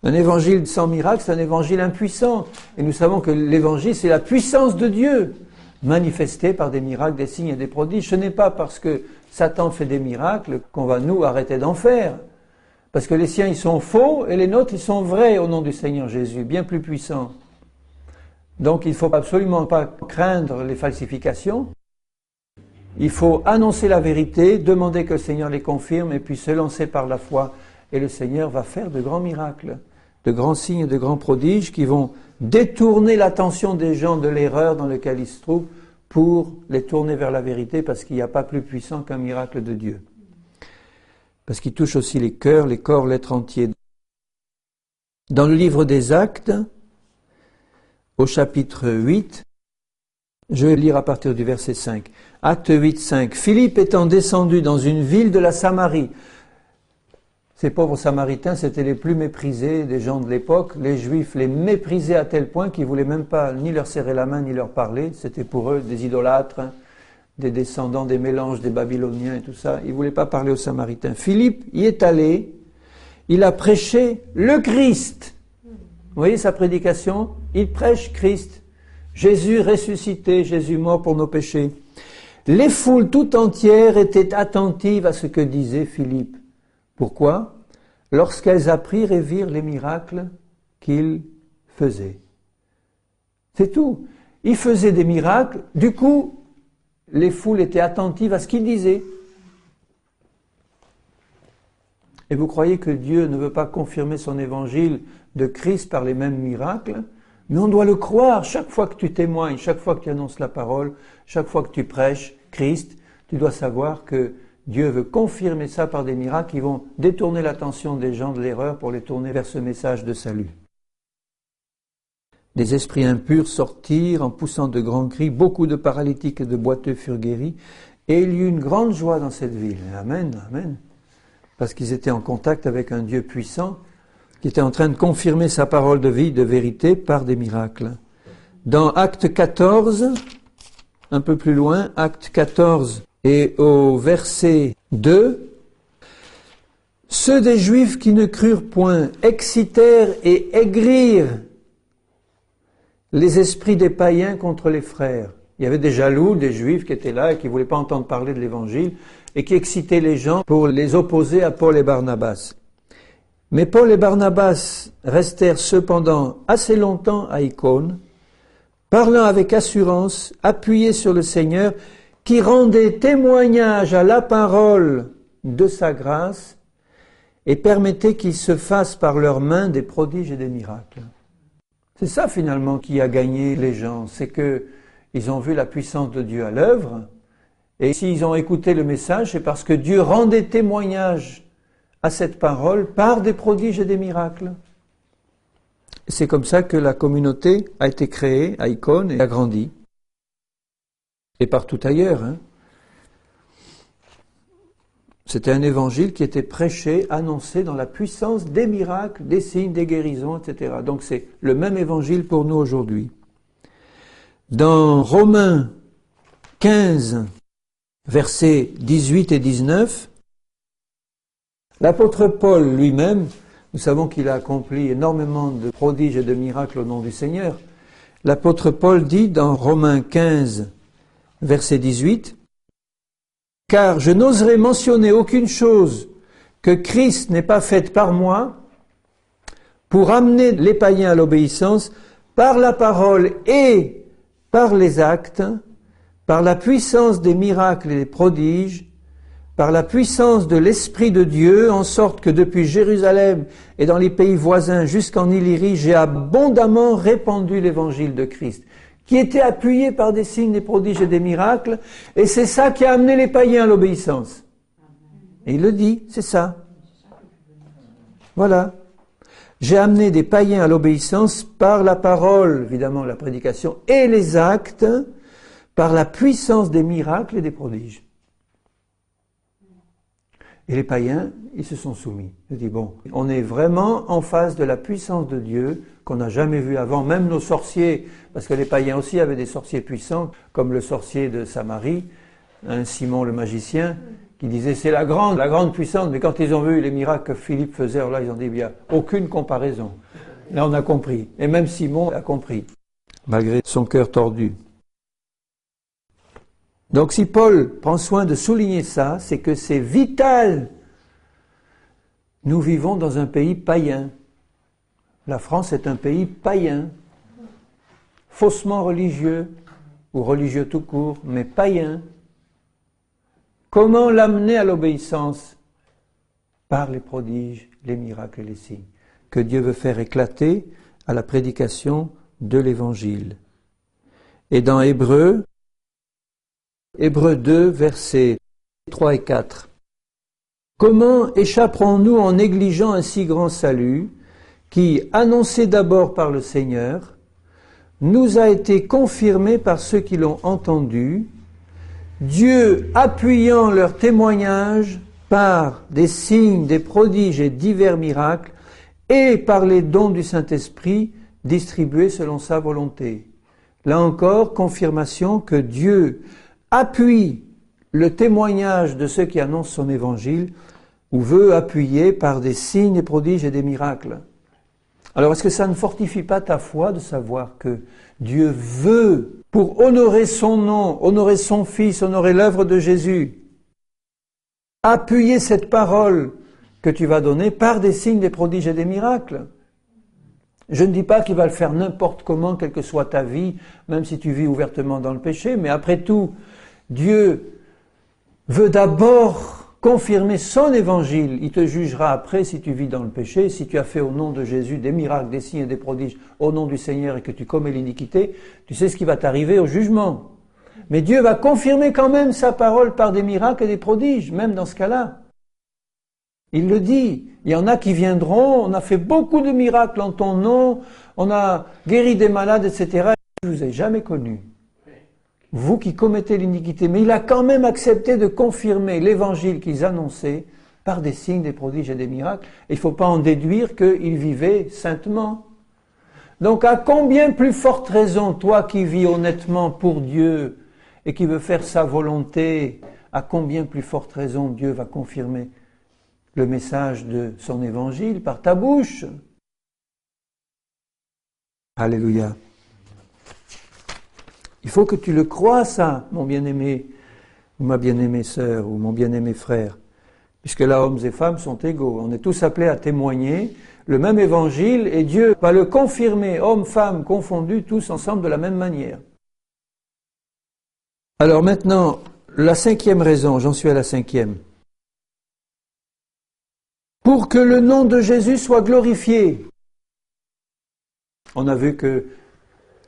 Un évangile sans miracle, c'est un évangile impuissant. Et nous savons que l'évangile, c'est la puissance de Dieu, manifestée par des miracles, des signes et des prodiges. Ce n'est pas parce que Satan fait des miracles qu'on va nous arrêter d'en faire. Parce que les siens, ils sont faux, et les nôtres, ils sont vrais au nom du Seigneur Jésus, bien plus puissants. Donc il ne faut absolument pas craindre les falsifications. Il faut annoncer la vérité, demander que le Seigneur les confirme, et puis se lancer par la foi. Et le Seigneur va faire de grands miracles, de grands signes, de grands prodiges qui vont détourner l'attention des gens de l'erreur dans laquelle ils se trouvent pour les tourner vers la vérité, parce qu'il n'y a pas plus puissant qu'un miracle de Dieu. Parce qu'il touche aussi les cœurs, les corps, l'être entier. Dans le livre des Actes, au chapitre 8, je vais lire à partir du verset 5. Acte 8, 5. Philippe étant descendu dans une ville de la Samarie. Ces pauvres Samaritains, c'était les plus méprisés des gens de l'époque. Les Juifs les méprisaient à tel point qu'ils ne voulaient même pas ni leur serrer la main, ni leur parler. C'était pour eux des idolâtres, des descendants des mélanges des Babyloniens et tout ça. Ils ne voulaient pas parler aux Samaritains. Philippe y est allé. Il a prêché le Christ. Vous voyez sa prédication? Il prêche Christ. Jésus ressuscité, Jésus mort pour nos péchés. Les foules tout entières étaient attentives à ce que disait Philippe. Pourquoi? Lorsqu'elles apprirent et virent les miracles qu'il faisait. C'est tout. Il faisait des miracles, du coup, les foules étaient attentives à ce qu'il disait. Et vous croyez que Dieu ne veut pas confirmer son évangile de Christ par les mêmes miracles? Mais on doit le croire chaque fois que tu témoignes, chaque fois que tu annonces la parole, chaque fois que tu prêches Christ, tu dois savoir que Dieu veut confirmer ça par des miracles qui vont détourner l'attention des gens de l'erreur pour les tourner vers ce message de salut. Des esprits impurs sortirent en poussant de grands cris, beaucoup de paralytiques et de boiteux furent guéris, et il y eut une grande joie dans cette ville. Amen, amen. Parce qu'ils étaient en contact avec un Dieu puissant qui était en train de confirmer sa parole de vie, de vérité, par des miracles. Dans Acte 14, un peu plus loin, Acte 14 et au verset 2, ceux des Juifs qui ne crurent point excitèrent et aigrirent les esprits des païens contre les frères. Il y avait des jaloux, des Juifs qui étaient là et qui ne voulaient pas entendre parler de l'Évangile et qui excitaient les gens pour les opposer à Paul et Barnabas. Mais Paul et Barnabas restèrent cependant assez longtemps à Icône, parlant avec assurance, appuyés sur le Seigneur, qui rendait témoignage à la parole de sa grâce et permettait qu'il se fasse par leurs mains des prodiges et des miracles. C'est ça finalement qui a gagné les gens, c'est que ils ont vu la puissance de Dieu à l'œuvre, et s'ils ont écouté le message, c'est parce que Dieu rendait témoignage à cette parole par des prodiges et des miracles. C'est comme ça que la communauté a été créée à Icône et a grandi. Et partout ailleurs. C'était un évangile qui était prêché, annoncé dans la puissance des miracles, des signes, des guérisons, etc. Donc c'est le même évangile pour nous aujourd'hui. Dans Romains 15, versets 18 et 19, l'apôtre Paul lui-même Nous savons qu'il a accompli énormément de prodiges et de miracles au nom du Seigneur. L'apôtre Paul dit dans Romains 15, verset 18, « Car je n'oserais mentionner aucune chose que Christ n'ait pas faite par moi pour amener les païens à l'obéissance par la parole et par les actes, par la puissance des miracles et des prodiges, par la puissance de l'Esprit de Dieu, en sorte que depuis Jérusalem et dans les pays voisins jusqu'en Illyrie, j'ai abondamment répandu l'évangile de Christ, qui était appuyé par des signes, des prodiges et des miracles, et c'est ça qui a amené les païens à l'obéissance. Et il le dit, c'est ça. Voilà. J'ai amené des païens à l'obéissance par la parole, évidemment la prédication, et les actes, par la puissance des miracles et des prodiges. Et les païens, ils se sont soumis. Je dis, bon, on est vraiment en face de la puissance de Dieu qu'on n'a jamais vue avant, même nos sorciers, parce que les païens aussi avaient des sorciers puissants, comme le sorcier de Samarie, Simon le magicien, qui disait c'est la grande puissance, mais quand ils ont vu les miracles que Philippe faisait, alors là ils ont dit, bien, aucune comparaison. Là on a compris, et même Simon a compris, malgré son cœur tordu. Donc si Paul prend soin de souligner ça, c'est que c'est vital. Nous vivons dans un pays païen. La France est un pays païen, faussement religieux, ou religieux tout court, mais païen. Comment l'amener à l'obéissance? Par les prodiges, les miracles et les signes, que Dieu veut faire éclater à la prédication de l'Évangile. Et dans Hébreux 2, versets 3 et 4. Comment échapperons-nous en négligeant un si grand salut, qui, annoncé d'abord par le Seigneur, nous a été confirmé par ceux qui l'ont entendu, Dieu appuyant leur témoignage par des signes, des prodiges et divers miracles, et par les dons du Saint-Esprit distribués selon sa volonté. Là encore, confirmation que Dieu appuie le témoignage de ceux qui annoncent son évangile, ou veut appuyer par des signes, des prodiges et des miracles. Alors, est-ce que ça ne fortifie pas ta foi de savoir que Dieu veut, pour honorer son nom, honorer son Fils, honorer l'œuvre de Jésus, appuyer cette parole que tu vas donner par des signes, des prodiges et des miracles? Je ne dis pas qu'il va le faire n'importe comment, quelle que soit ta vie, même si tu vis ouvertement dans le péché, mais après tout, Dieu veut d'abord confirmer son évangile. Il te jugera après si tu vis dans le péché, si tu as fait au nom de Jésus des miracles, des signes et des prodiges au nom du Seigneur et que tu commets l'iniquité, tu sais ce qui va t'arriver au jugement. Mais Dieu va confirmer quand même sa parole par des miracles et des prodiges, même dans ce cas-là. Il le dit, il y en a qui viendront, on a fait beaucoup de miracles en ton nom, on a guéri des malades, etc. Je ne vous ai jamais connus. Vous qui commettez l'iniquité, mais il a quand même accepté de confirmer l'évangile qu'ils annonçaient par des signes, des prodiges et des miracles. Et il ne faut pas en déduire qu'ils vivaient saintement. Donc à combien plus forte raison, toi qui vis honnêtement pour Dieu et qui veux faire sa volonté, à combien plus forte raison Dieu va confirmer le message de son évangile par ta bouche? Alléluia. Il faut que tu le crois, ça, mon bien-aimé, ou ma bien-aimée sœur, ou mon bien-aimé frère. Puisque là, hommes et femmes sont égaux. On est tous appelés à témoigner le même évangile, et Dieu va le confirmer, hommes, femmes confondus, tous ensemble de la même manière. Alors maintenant, la 5e raison, j'en suis à la 5e. Pour que le nom de Jésus soit glorifié. On a vu que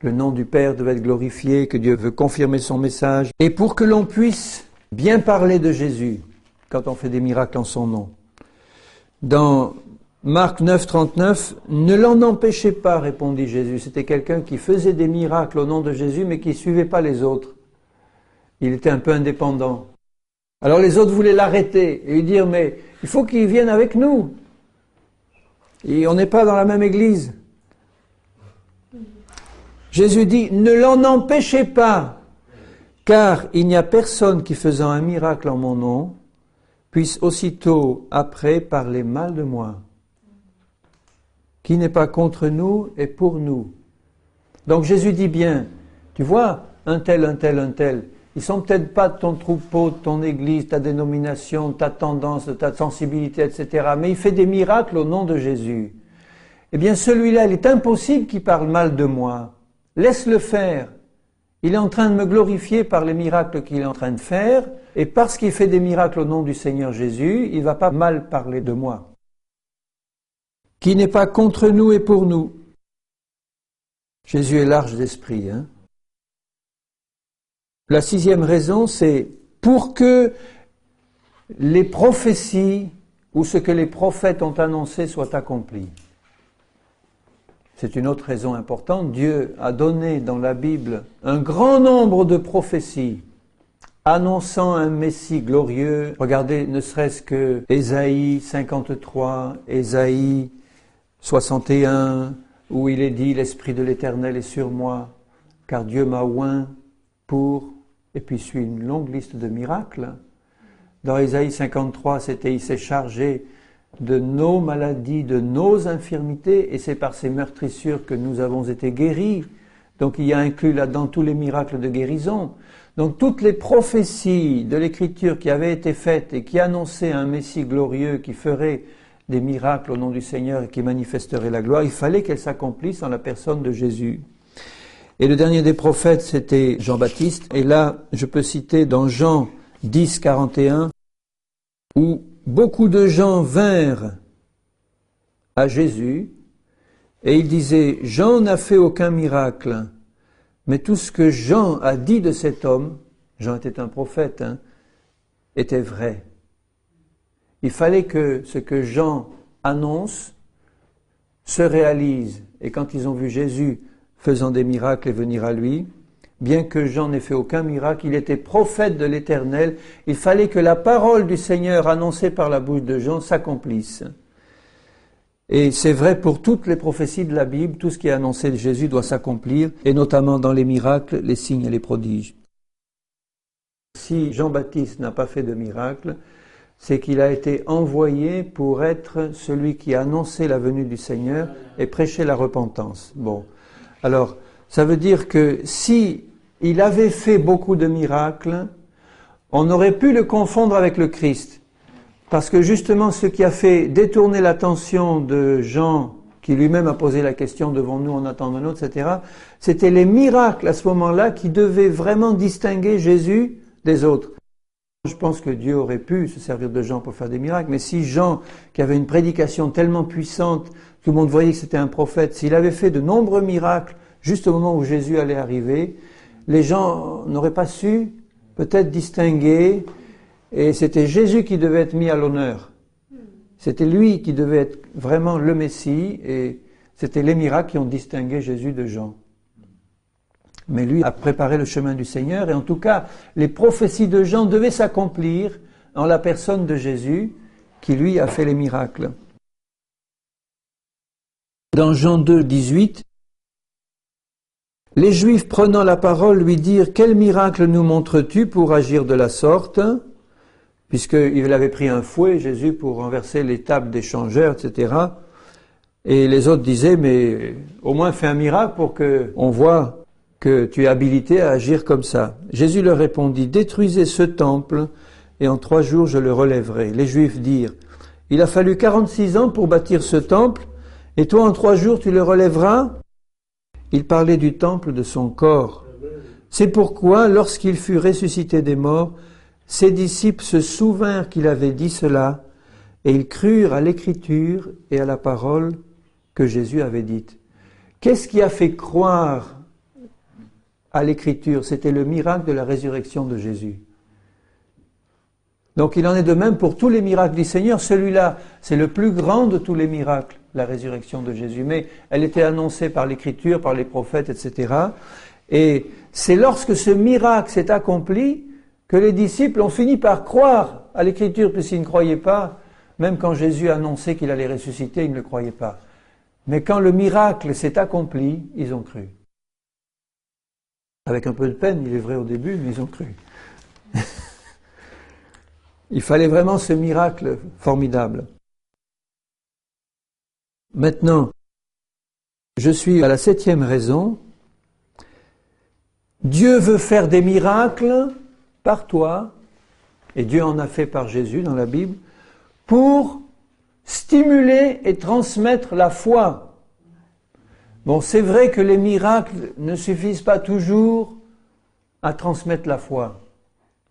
le nom du Père devait être glorifié, que Dieu veut confirmer son message. Et pour que l'on puisse bien parler de Jésus, quand on fait des miracles en son nom. Dans Marc 9, 39, « Ne l'en empêchez pas, répondit Jésus. » C'était quelqu'un qui faisait des miracles au nom de Jésus, mais qui ne suivait pas les autres. Il était un peu indépendant. Alors les autres voulaient l'arrêter et lui dire « Mais il faut qu'il vienne avec nous. Et on n'est pas dans la même église. » Jésus dit, ne l'en empêchez pas, car il n'y a personne qui faisant un miracle en mon nom puisse aussitôt après parler mal de moi. qui n'est pas contre nous est pour nous. Donc Jésus dit bien, tu vois, un tel, ils sont peut-être pas de ton troupeau, de ton église, ta dénomination, ta tendance, ta sensibilité, etc. Mais il fait des miracles au nom de Jésus. Eh bien celui-là, il est impossible qu'il parle mal de moi. Laisse-le faire. Il est en train de me glorifier par les miracles qu'il est en train de faire, et parce qu'il fait des miracles au nom du Seigneur Jésus, il ne va pas mal parler de moi. Qui n'est pas contre nous et pour nous. Jésus est large d'esprit. La 6e raison, c'est pour que les prophéties ou ce que les prophètes ont annoncé soit accompli. C'est une autre raison importante. Dieu a donné dans la Bible un grand nombre de prophéties annonçant un Messie glorieux. Regardez, ne serait-ce que Ésaïe 53, Ésaïe 61, où il est dit « L'Esprit de l'Éternel est sur moi, car Dieu m'a oint pour... » Et puis suit une longue liste de miracles. Dans Ésaïe 53, c'était « Il s'est chargé de nos maladies, de nos infirmités, et c'est par ces meurtrissures que nous avons été guéris. » Donc il y a inclus là-dedans tous les miracles de guérison. Donc toutes les prophéties de l'Écriture qui avaient été faites et qui annonçaient un Messie glorieux qui ferait des miracles au nom du Seigneur et qui manifesterait la gloire, il fallait qu'elles s'accomplissent en la personne de Jésus. Et le dernier des prophètes, c'était Jean-Baptiste. Et là, je peux citer dans Jean 10, 41, où beaucoup de gens vinrent à Jésus et ils disaient « Jean n'a fait aucun miracle, mais tout ce que Jean a dit de cet homme, Jean était un prophète, était vrai. » Il fallait que ce que Jean annonce se réalise. Et quand ils ont vu Jésus faisant des miracles et venir à lui, bien que Jean n'ait fait aucun miracle, il était prophète de l'Éternel. Il fallait que la parole du Seigneur annoncée par la bouche de Jean s'accomplisse. Et c'est vrai pour toutes les prophéties de la Bible, tout ce qui est annoncé de Jésus doit s'accomplir, et notamment dans les miracles, les signes et les prodiges. Si Jean-Baptiste n'a pas fait de miracle, c'est qu'il a été envoyé pour être celui qui a annoncé la venue du Seigneur et prêché la repentance. Bon, alors, ça veut dire que si il avait fait beaucoup de miracles, on aurait pu le confondre avec le Christ. Parce que justement, ce qui a fait détourner l'attention de Jean, qui lui-même a posé la question « devons-nous en attendre un autre ?» etc., c'était les miracles à ce moment-là qui devaient vraiment distinguer Jésus des autres. Je pense que Dieu aurait pu se servir de Jean pour faire des miracles, mais si Jean, qui avait une prédication tellement puissante, tout le monde voyait que c'était un prophète, s'il avait fait de nombreux miracles juste au moment où Jésus allait arriver, les gens n'auraient pas su peut-être distinguer, et c'était Jésus qui devait être mis à l'honneur. C'était lui qui devait être vraiment le Messie, et c'était les miracles qui ont distingué Jésus de Jean. Mais lui a préparé le chemin du Seigneur, et en tout cas, les prophéties de Jean devaient s'accomplir en la personne de Jésus, qui lui a fait les miracles. Dans Jean 2, 18, les Juifs prenant la parole lui dirent « Quel miracle nous montres-tu pour agir de la sorte ?» Puisqu'il avait pris un fouet, Jésus, pour renverser les tables des changeurs, etc. Et les autres disaient « Mais au moins fais un miracle pour qu'on voit que tu es habilité à agir comme ça. » Jésus leur répondit « Détruisez ce temple, et en 3 jours je le relèverai. » Les Juifs dirent « Il a fallu 46 ans pour bâtir ce temple, et toi en 3 jours tu le relèveras ?» Il parlait du temple de son corps. C'est pourquoi, lorsqu'il fut ressuscité des morts, ses disciples se souvinrent qu'il avait dit cela, et ils crurent à l'écriture et à la parole que Jésus avait dite. Qu'est-ce qui a fait croire à l'écriture? C'était le miracle de la résurrection de Jésus. Donc il en est de même pour tous les miracles du Seigneur. Celui-là, c'est le plus grand de tous les miracles, la résurrection de Jésus. Mais elle était annoncée par l'écriture, par les prophètes, etc. Et c'est lorsque ce miracle s'est accompli que les disciples ont fini par croire à l'écriture, puisqu'ils ne croyaient pas. Même quand Jésus annonçait qu'il allait ressusciter, ils ne le croyaient pas. Mais quand le miracle s'est accompli, ils ont cru. Avec un peu de peine, il est vrai au début, mais ils ont cru. Il fallait vraiment ce miracle formidable. Maintenant, Je suis à la 7e raison. Dieu veut faire des miracles par toi, et Dieu en a fait par Jésus dans la Bible, pour stimuler et transmettre la foi. Bon, c'est vrai que les miracles ne suffisent pas toujours à transmettre la foi.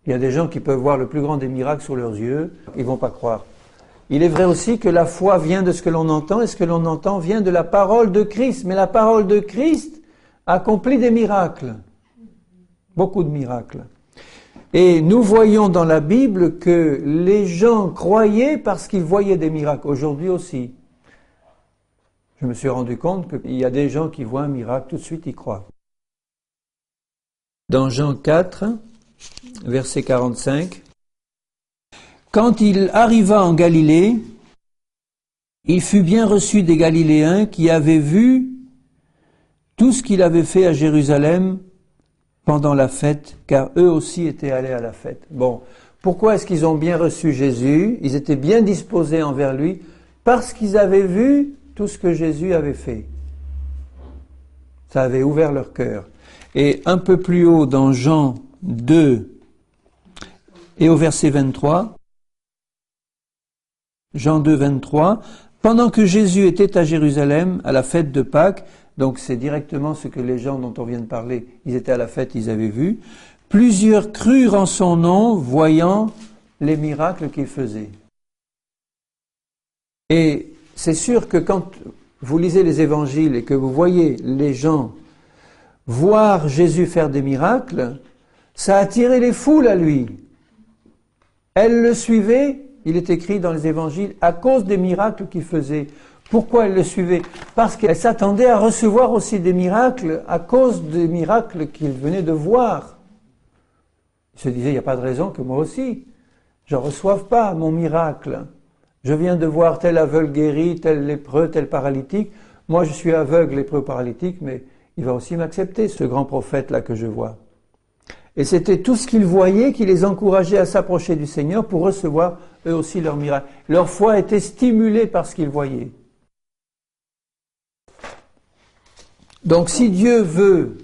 Il y a des gens qui peuvent voir le plus grand des miracles sous leurs yeux, ils ne vont pas croire. Il est vrai aussi que la foi vient de ce que l'on entend, et ce que l'on entend vient de la parole de Christ. Mais la parole de Christ accomplit des miracles, beaucoup de miracles. Et nous voyons dans la Bible que les gens croyaient parce qu'ils voyaient des miracles. Aujourd'hui aussi. Je me suis rendu compte qu'il y a des gens qui voient un miracle, tout de suite ils croient. Dans Jean 4, verset 45, « Quand il arriva en Galilée, il fut bien reçu des Galiléens qui avaient vu tout ce qu'il avait fait à Jérusalem pendant la fête, car eux aussi étaient allés à la fête. » Bon, pourquoi est-ce qu'ils ont bien reçu Jésus? Ils étaient bien disposés envers lui, parce qu'ils avaient vu tout ce que Jésus avait fait. Ça avait ouvert leur cœur. Et un peu plus haut, dans Jean 2, et au verset 23, Jean 2, 23, « Pendant que Jésus était à Jérusalem, à la fête de Pâques, » donc c'est directement ce que les gens dont on vient de parler, ils étaient à la fête, ils avaient vu, « Plusieurs crurent en son nom, voyant les miracles qu'il faisait. » Et c'est sûr que quand vous lisez les évangiles et que vous voyez les gens voir Jésus faire des miracles, ça a attiré les foules à lui. Elles le suivaient, il est écrit dans les évangiles, à cause des miracles qu'il faisait. Pourquoi elles le suivaient? Parce qu'elles s'attendaient à recevoir aussi des miracles à cause des miracles qu'ils venaient de voir. Ils se disaient, il n'y a pas de raison que moi aussi, je ne reçoive pas mon miracle. Je viens de voir tel aveugle guéri, tel lépreux, tel paralytique. Moi, je suis aveugle, lépreux, paralytique, mais il va aussi m'accepter, ce grand prophète-là que je vois. Et c'était tout ce qu'ils voyaient qui les encourageait à s'approcher du Seigneur pour recevoir eux aussi leur miracle. Leur foi était stimulée par ce qu'ils voyaient. Donc si Dieu veut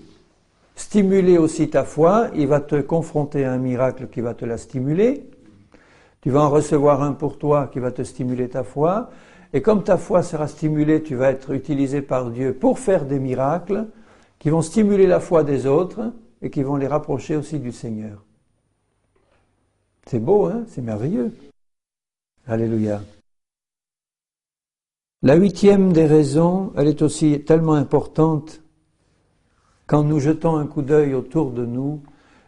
stimuler aussi ta foi, il va te confronter à un miracle qui va te la stimuler. Tu vas en recevoir un pour toi qui va te stimuler ta foi. Et comme ta foi sera stimulée, tu vas être utilisé par Dieu pour faire des miracles qui vont stimuler la foi des autres et qui vont les rapprocher aussi du Seigneur. C'est beau, hein? C'est merveilleux. Alléluia. La 8e des raisons, elle est aussi tellement importante. Quand nous jetons un coup d'œil autour de nous,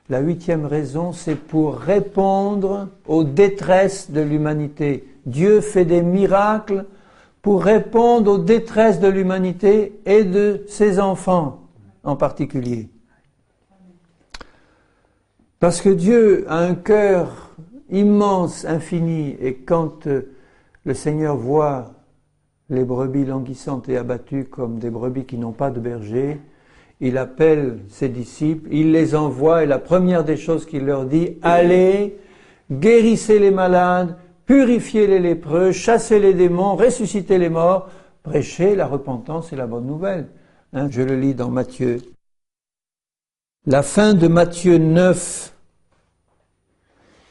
la 8e raison, c'est pour répondre aux détresses de l'humanité. Dieu fait des miracles pour répondre aux détresses de l'humanité et de ses enfants en particulier. Parce que Dieu a un cœur immense, infini, et quand le Seigneur voit les brebis languissantes et abattues comme des brebis qui n'ont pas de berger, il appelle ses disciples, il les envoie, et la première des choses qu'il leur dit, « Allez, guérissez les malades, purifiez les lépreux, chassez les démons, ressuscitez les morts, prêchez la repentance et la bonne nouvelle. » Je le lis dans Matthieu. La fin de Matthieu 9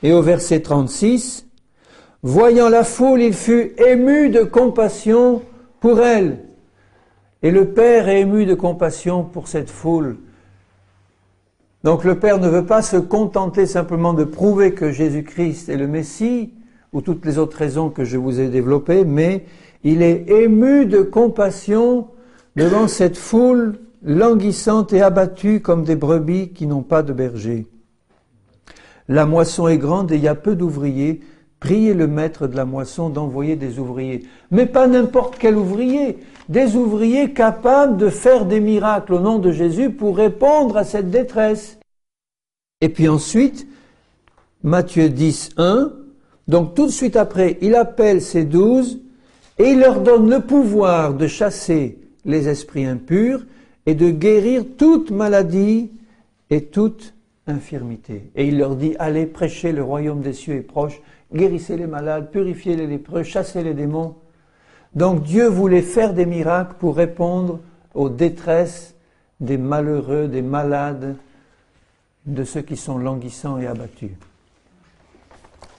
et au verset 36, « Voyant la foule, il fut ému de compassion pour elle. » Et le Père est ému de compassion pour cette foule. Donc le Père ne veut pas se contenter simplement de prouver que Jésus-Christ est le Messie, ou toutes les autres raisons que je vous ai développées, mais il est ému de compassion devant cette foule languissante et abattue comme des brebis qui n'ont pas de berger. La moisson est grande et il y a peu d'ouvriers. Priez le maître de la moisson d'envoyer des ouvriers. Mais pas n'importe quel ouvrier, des ouvriers capables de faire des miracles au nom de Jésus pour répondre à cette détresse. Et puis ensuite, Matthieu 10, 1, donc tout de suite après, il appelle ses 12 et il leur donne le pouvoir de chasser les esprits impurs et de guérir toute maladie et toute infirmité. Et il leur dit, allez prêcher, le royaume des cieux est proche, guérissez les malades, purifiez les lépreux, chassez les démons. Donc Dieu voulait faire des miracles pour répondre aux détresses des malheureux, des malades, de ceux qui sont languissants et abattus.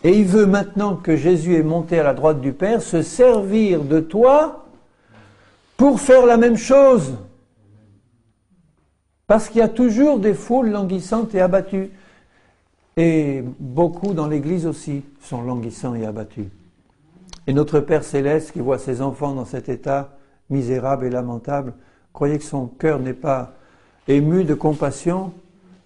Et il veut maintenant que Jésus est monté à la droite du Père, se servir de toi pour faire la même chose. Parce qu'il y a toujours des foules languissantes et abattues. Et beaucoup dans l'Église aussi sont languissants et abattus. Et notre Père Céleste, qui voit ses enfants dans cet état misérable et lamentable, croyez que son cœur n'est pas ému de compassion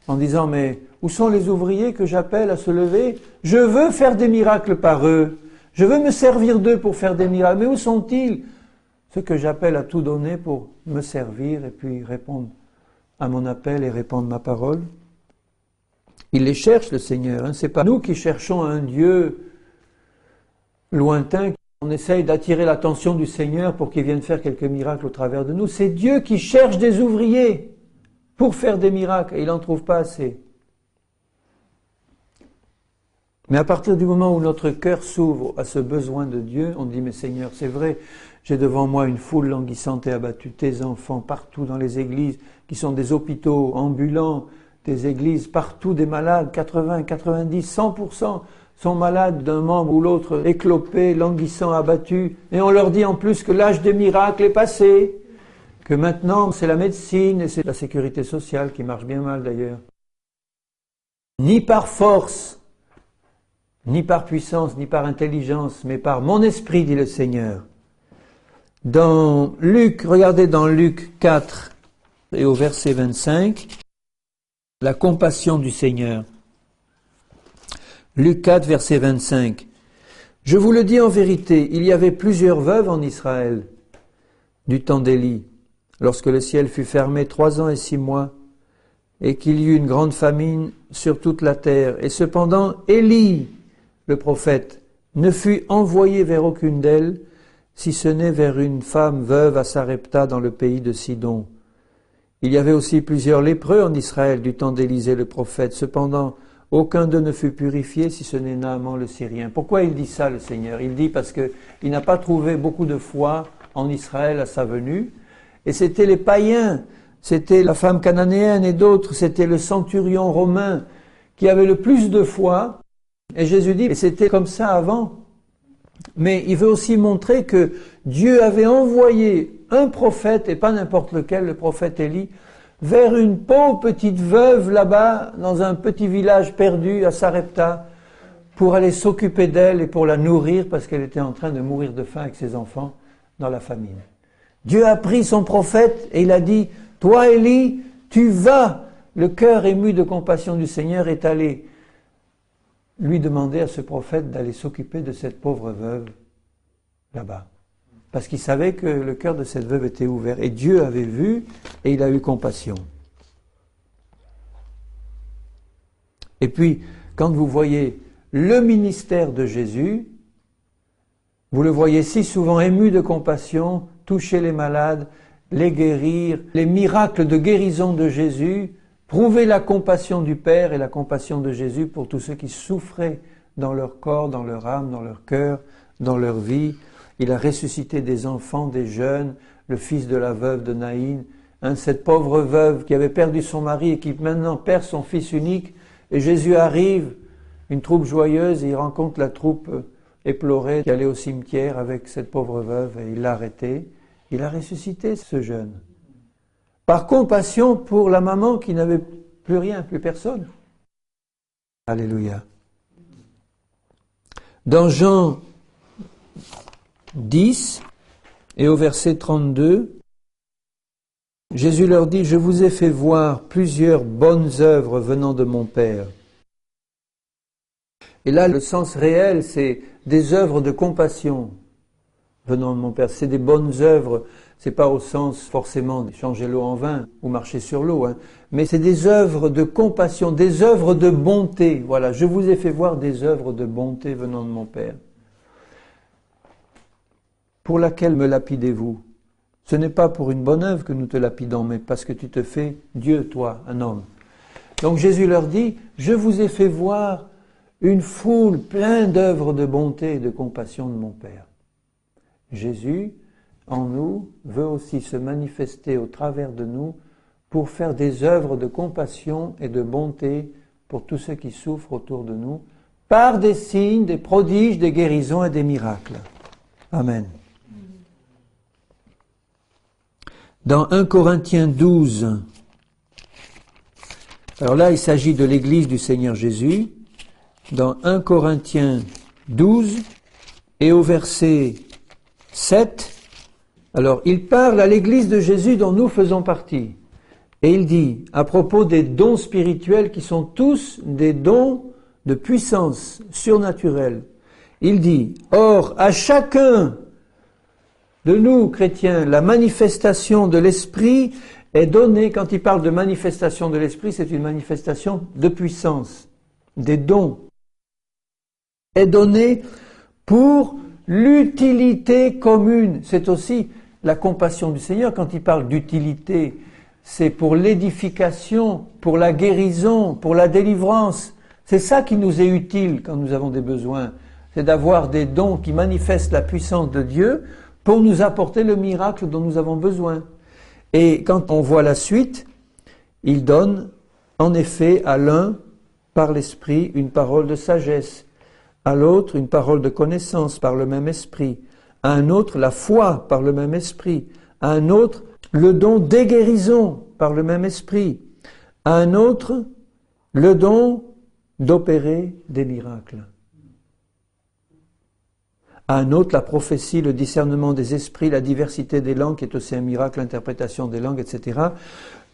en disant « Mais où sont les ouvriers que j'appelle à se lever? Je veux faire des miracles par eux. Je veux me servir d'eux pour faire des miracles. Mais où sont-ils? Ceux que j'appelle à tout donner pour me servir et puis répondre à mon appel et répandre ma parole. » Il les cherche, le Seigneur. Ce n'est pas nous qui cherchons un Dieu lointain. On essaye d'attirer l'attention du Seigneur pour qu'il vienne faire quelques miracles au travers de nous. C'est Dieu qui cherche des ouvriers pour faire des miracles. Et il n'en trouve pas assez. Mais à partir du moment où notre cœur s'ouvre à ce besoin de Dieu, on dit, mais Seigneur, c'est vrai, j'ai devant moi une foule languissante et abattue, tes enfants partout dans les églises, qui sont des hôpitaux ambulants, des églises partout, des malades, 80, 90, 100% sont malades d'un membre ou l'autre, éclopés, languissants, abattus. Et on leur dit en plus que l'âge des miracles est passé, que maintenant c'est la médecine et c'est la sécurité sociale qui marche bien mal d'ailleurs. Ni par force, ni par puissance, ni par intelligence, mais par mon esprit, dit le Seigneur. Dans Luc, regardez dans Luc 4 et au verset 25, la compassion du Seigneur. Luc 4, verset 25. Je vous le dis en vérité, il y avait plusieurs veuves en Israël du temps d'Élie, lorsque le ciel fut fermé 3 ans et 6 mois, et qu'il y eut une grande famine sur toute la terre. Et cependant, Élie, le prophète, ne fut envoyé vers aucune d'elles, si ce n'est vers une femme veuve à Sarepta dans le pays de Sidon. Il y avait aussi plusieurs lépreux en Israël du temps d'Élisée le prophète. Cependant, aucun d'eux ne fut purifié, si ce n'est Naaman le Syrien. Pourquoi il dit ça, le Seigneur? Il dit parce qu'il n'a pas trouvé beaucoup de foi en Israël à sa venue. Et c'était les païens, c'était la femme cananéenne et d'autres, c'était le centurion romain qui avait le plus de foi. Et Jésus dit, et c'était comme ça avant. Mais il veut aussi montrer que Dieu avait envoyé un prophète, et pas n'importe lequel, le prophète Élie, vers une pauvre petite veuve là-bas, dans un petit village perdu à Sarepta, pour aller s'occuper d'elle et pour la nourrir, parce qu'elle était en train de mourir de faim avec ses enfants dans la famine. Dieu a pris son prophète et il a dit, toi Élie, tu vas. Le cœur ému de compassion du Seigneur est allé lui demander à ce prophète d'aller s'occuper de cette pauvre veuve là-bas. Parce qu'il savait que le cœur de cette veuve était ouvert. Et Dieu avait vu et il a eu compassion. Et puis, quand vous voyez le ministère de Jésus, vous le voyez si souvent ému de compassion, toucher les malades, les guérir, les miracles de guérison de Jésus, prouver la compassion du Père et la compassion de Jésus pour tous ceux qui souffraient dans leur corps, dans leur âme, dans leur cœur, dans leur vie. Il a ressuscité des enfants, des jeunes, le fils de la veuve de Naïn, cette pauvre veuve qui avait perdu son mari et qui maintenant perd son fils unique. Et Jésus arrive, une troupe joyeuse, et il rencontre la troupe éplorée qui allait au cimetière avec cette pauvre veuve et il l'a arrêté. Il a ressuscité ce jeune. Par compassion pour la maman qui n'avait plus rien, plus personne. Alléluia. Dans Jean 10 et au verset 32, Jésus leur dit, « Je vous ai fait voir plusieurs bonnes œuvres venant de mon Père. » Et là, le sens réel, c'est des œuvres de compassion venant de mon Père. C'est des bonnes œuvres, c'est pas au sens forcément de changer l'eau en vin ou marcher sur l'eau, mais c'est des œuvres de compassion, des œuvres de bonté. Voilà, je vous ai fait voir des œuvres de bonté venant de mon Père. Pour laquelle me lapidez-vous? Ce n'est pas pour une bonne œuvre que nous te lapidons, mais parce que tu te fais Dieu, toi, un homme. Donc Jésus leur dit, je vous ai fait voir une foule pleine d'œuvres de bonté et de compassion de mon Père. Jésus en nous veut aussi se manifester au travers de nous pour faire des œuvres de compassion et de bonté pour tous ceux qui souffrent autour de nous, par des signes, des prodiges, des guérisons et des miracles. Amen. Dans 1 Corinthiens 12, alors là il s'agit de l'Église du Seigneur Jésus, dans 1 Corinthiens 12 et au verset 7, alors il parle à l'Église de Jésus dont nous faisons partie. Et il dit, à propos des dons spirituels qui sont tous des dons de puissance surnaturelle, il dit, or à chacun de nous, chrétiens, la manifestation de l'Esprit est donnée. Quand il parle de manifestation de l'Esprit, c'est une manifestation de puissance, des dons, est donnée pour l'utilité commune. C'est aussi la compassion du Seigneur. Quand il parle d'utilité, c'est pour l'édification, pour la guérison, pour la délivrance. C'est ça qui nous est utile quand nous avons des besoins. C'est d'avoir des dons qui manifestent la puissance de Dieu pour nous apporter le miracle dont nous avons besoin. Et quand on voit la suite, il donne en effet à l'un, par l'Esprit, une parole de sagesse, à l'autre une parole de connaissance par le même Esprit, à un autre la foi par le même Esprit, à un autre le don des guérisons par le même Esprit, à un autre le don d'opérer des miracles, à un autre la prophétie, le discernement des esprits, la diversité des langues qui est aussi un miracle, l'interprétation des langues, etc.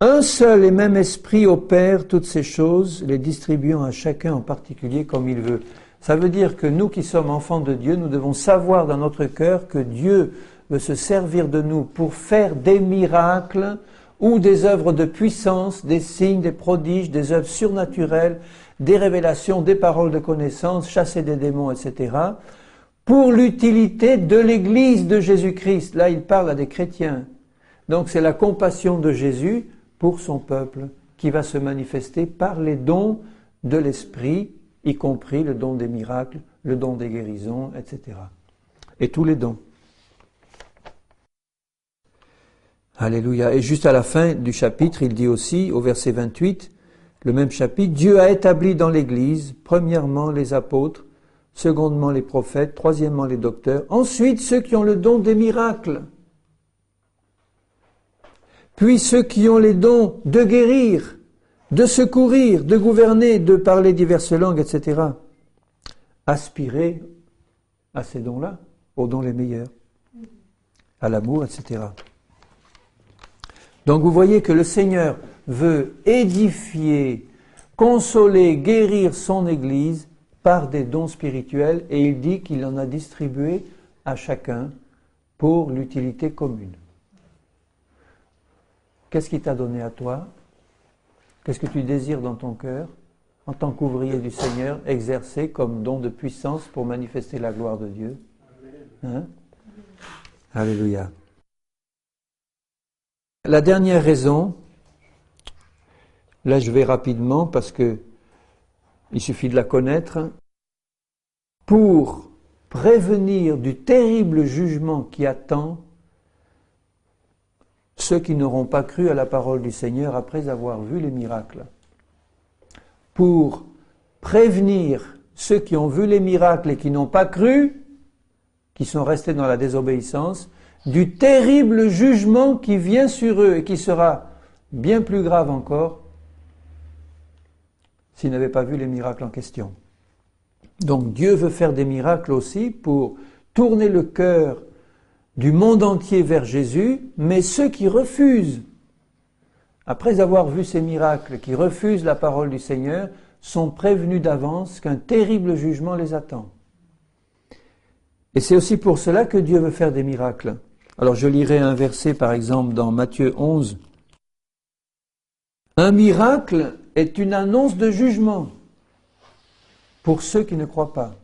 Un seul et même Esprit opère toutes ces choses, les distribuant à chacun en particulier comme il veut. Ça veut dire que nous qui sommes enfants de Dieu, nous devons savoir dans notre cœur que Dieu veut se servir de nous pour faire des miracles ou des œuvres de puissance, des signes, des prodiges, des œuvres surnaturelles, des révélations, des paroles de connaissance, chasser des démons, etc., pour l'utilité de l'Église de Jésus-Christ. Là, il parle à des chrétiens. Donc c'est la compassion de Jésus pour son peuple qui va se manifester par les dons de l'Esprit, y compris le don des miracles, le don des guérisons, etc. Et tous les dons. Alléluia. Et juste à la fin du chapitre, il dit aussi, au verset 28, le même chapitre, Dieu a établi dans l'Église, premièrement les apôtres, secondement les prophètes, troisièmement les docteurs, ensuite ceux qui ont le don des miracles, puis ceux qui ont les dons de guérir, de secourir, de gouverner, de parler diverses langues, etc. Aspirez à ces dons-là, aux dons les meilleurs, à l'amour, etc. Donc vous voyez que le Seigneur veut édifier, consoler, guérir son Église par des dons spirituels et il dit qu'il en a distribué à chacun pour l'utilité commune. Qu'est-ce qu'il t'a donné à toi ? Qu'est-ce que tu désires dans ton cœur, en tant qu'ouvrier du Seigneur, exercer comme don de puissance pour manifester la gloire de Dieu ? Hein ? Alléluia. La dernière raison, là je vais rapidement parce que il suffit de la connaître, pour prévenir du terrible jugement qui attend ceux qui n'auront pas cru à la parole du Seigneur après avoir vu les miracles. Pour prévenir ceux qui ont vu les miracles et qui n'ont pas cru, qui sont restés dans la désobéissance, du terrible jugement qui vient sur eux et qui sera bien plus grave encore s'ils n'avaient pas vu les miracles en question. Donc Dieu veut faire des miracles aussi pour tourner le cœur du monde entier vers Jésus, mais ceux qui refusent, après avoir vu ces miracles, qui refusent la parole du Seigneur, sont prévenus d'avance qu'un terrible jugement les attend. Et c'est aussi pour cela que Dieu veut faire des miracles. Alors je lirai un verset par exemple dans Matthieu 11. Un miracle est une annonce de jugement pour ceux qui ne croient pas.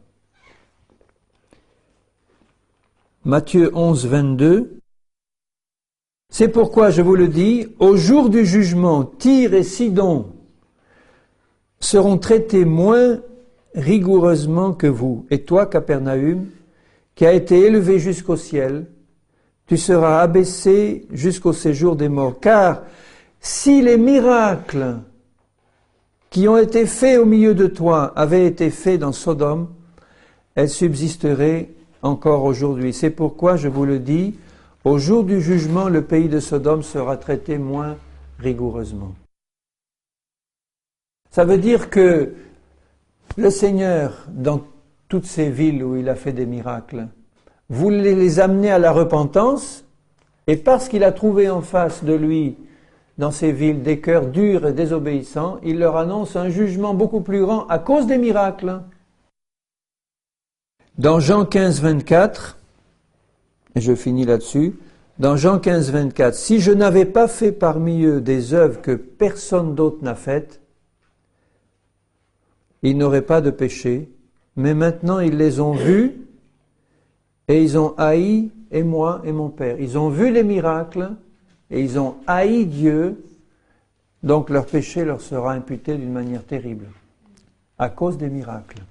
Matthieu 11, 22. C'est pourquoi je vous le dis, au jour du jugement, Tyr et Sidon seront traités moins rigoureusement que vous. Et toi, Capernaüm, qui a été élevé jusqu'au ciel, tu seras abaissé jusqu'au séjour des morts. Car si les miracles qui ont été faits au milieu de toi avaient été faits dans Sodome, elles subsisteraient encore aujourd'hui. C'est pourquoi je vous le dis, au jour du jugement, le pays de Sodome sera traité moins rigoureusement. Ça veut dire que le Seigneur, dans toutes ces villes où il a fait des miracles, voulait les amener à la repentance, et parce qu'il a trouvé en face de lui, dans ces villes, des cœurs durs et désobéissants, il leur annonce un jugement beaucoup plus grand à cause des miracles. Dans Jean 15, 24, et je finis là-dessus, dans Jean 15, 24, « Si je n'avais pas fait parmi eux des œuvres que personne d'autre n'a faites, ils n'auraient pas de péché, mais maintenant ils les ont vus et ils ont haï, et moi et mon Père. Ils ont vu les miracles et ils ont haï Dieu, donc leur péché leur sera imputé d'une manière terrible, à cause des miracles. »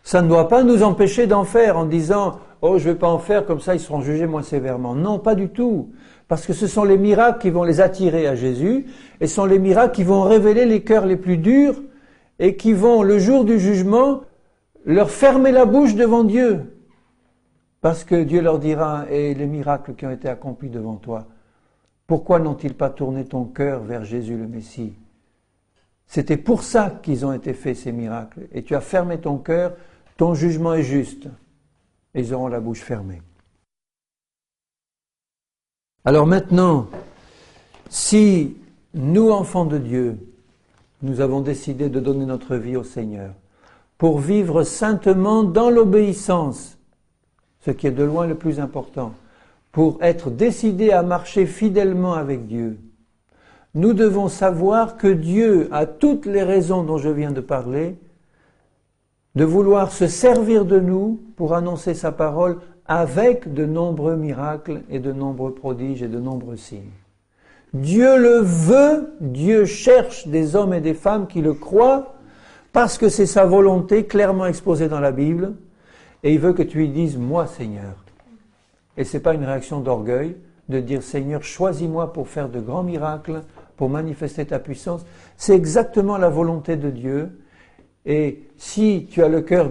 Ça ne doit pas nous empêcher d'en faire en disant « Oh, je ne vais pas en faire, comme ça ils seront jugés moins sévèrement. » Non, pas du tout. Parce que ce sont les miracles qui vont les attirer à Jésus, et ce sont les miracles qui vont révéler les cœurs les plus durs, et qui vont, le jour du jugement, leur fermer la bouche devant Dieu. Parce que Dieu leur dira « Et les miracles qui ont été accomplis devant toi, pourquoi n'ont-ils pas tourné ton cœur vers Jésus le Messie ?» C'était pour ça qu'ils ont été faits, ces miracles. Et tu as fermé ton cœur, ton jugement est juste. Et ils auront la bouche fermée. Alors maintenant, si nous, enfants de Dieu, nous avons décidé de donner notre vie au Seigneur, pour vivre saintement dans l'obéissance, ce qui est de loin le plus important, pour être décidés à marcher fidèlement avec Dieu, nous devons savoir que Dieu a toutes les raisons dont je viens de parler, de vouloir se servir de nous pour annoncer sa parole avec de nombreux miracles et de nombreux prodiges et de nombreux signes. Dieu le veut, Dieu cherche des hommes et des femmes qui le croient, parce que c'est sa volonté clairement exposée dans la Bible, et il veut que tu lui dises « Moi, Seigneur ». Et ce n'est pas une réaction d'orgueil de dire « Seigneur, choisis-moi pour faire de grands miracles, pour manifester ta puissance ». C'est exactement la volonté de Dieu. Et si tu as le cœur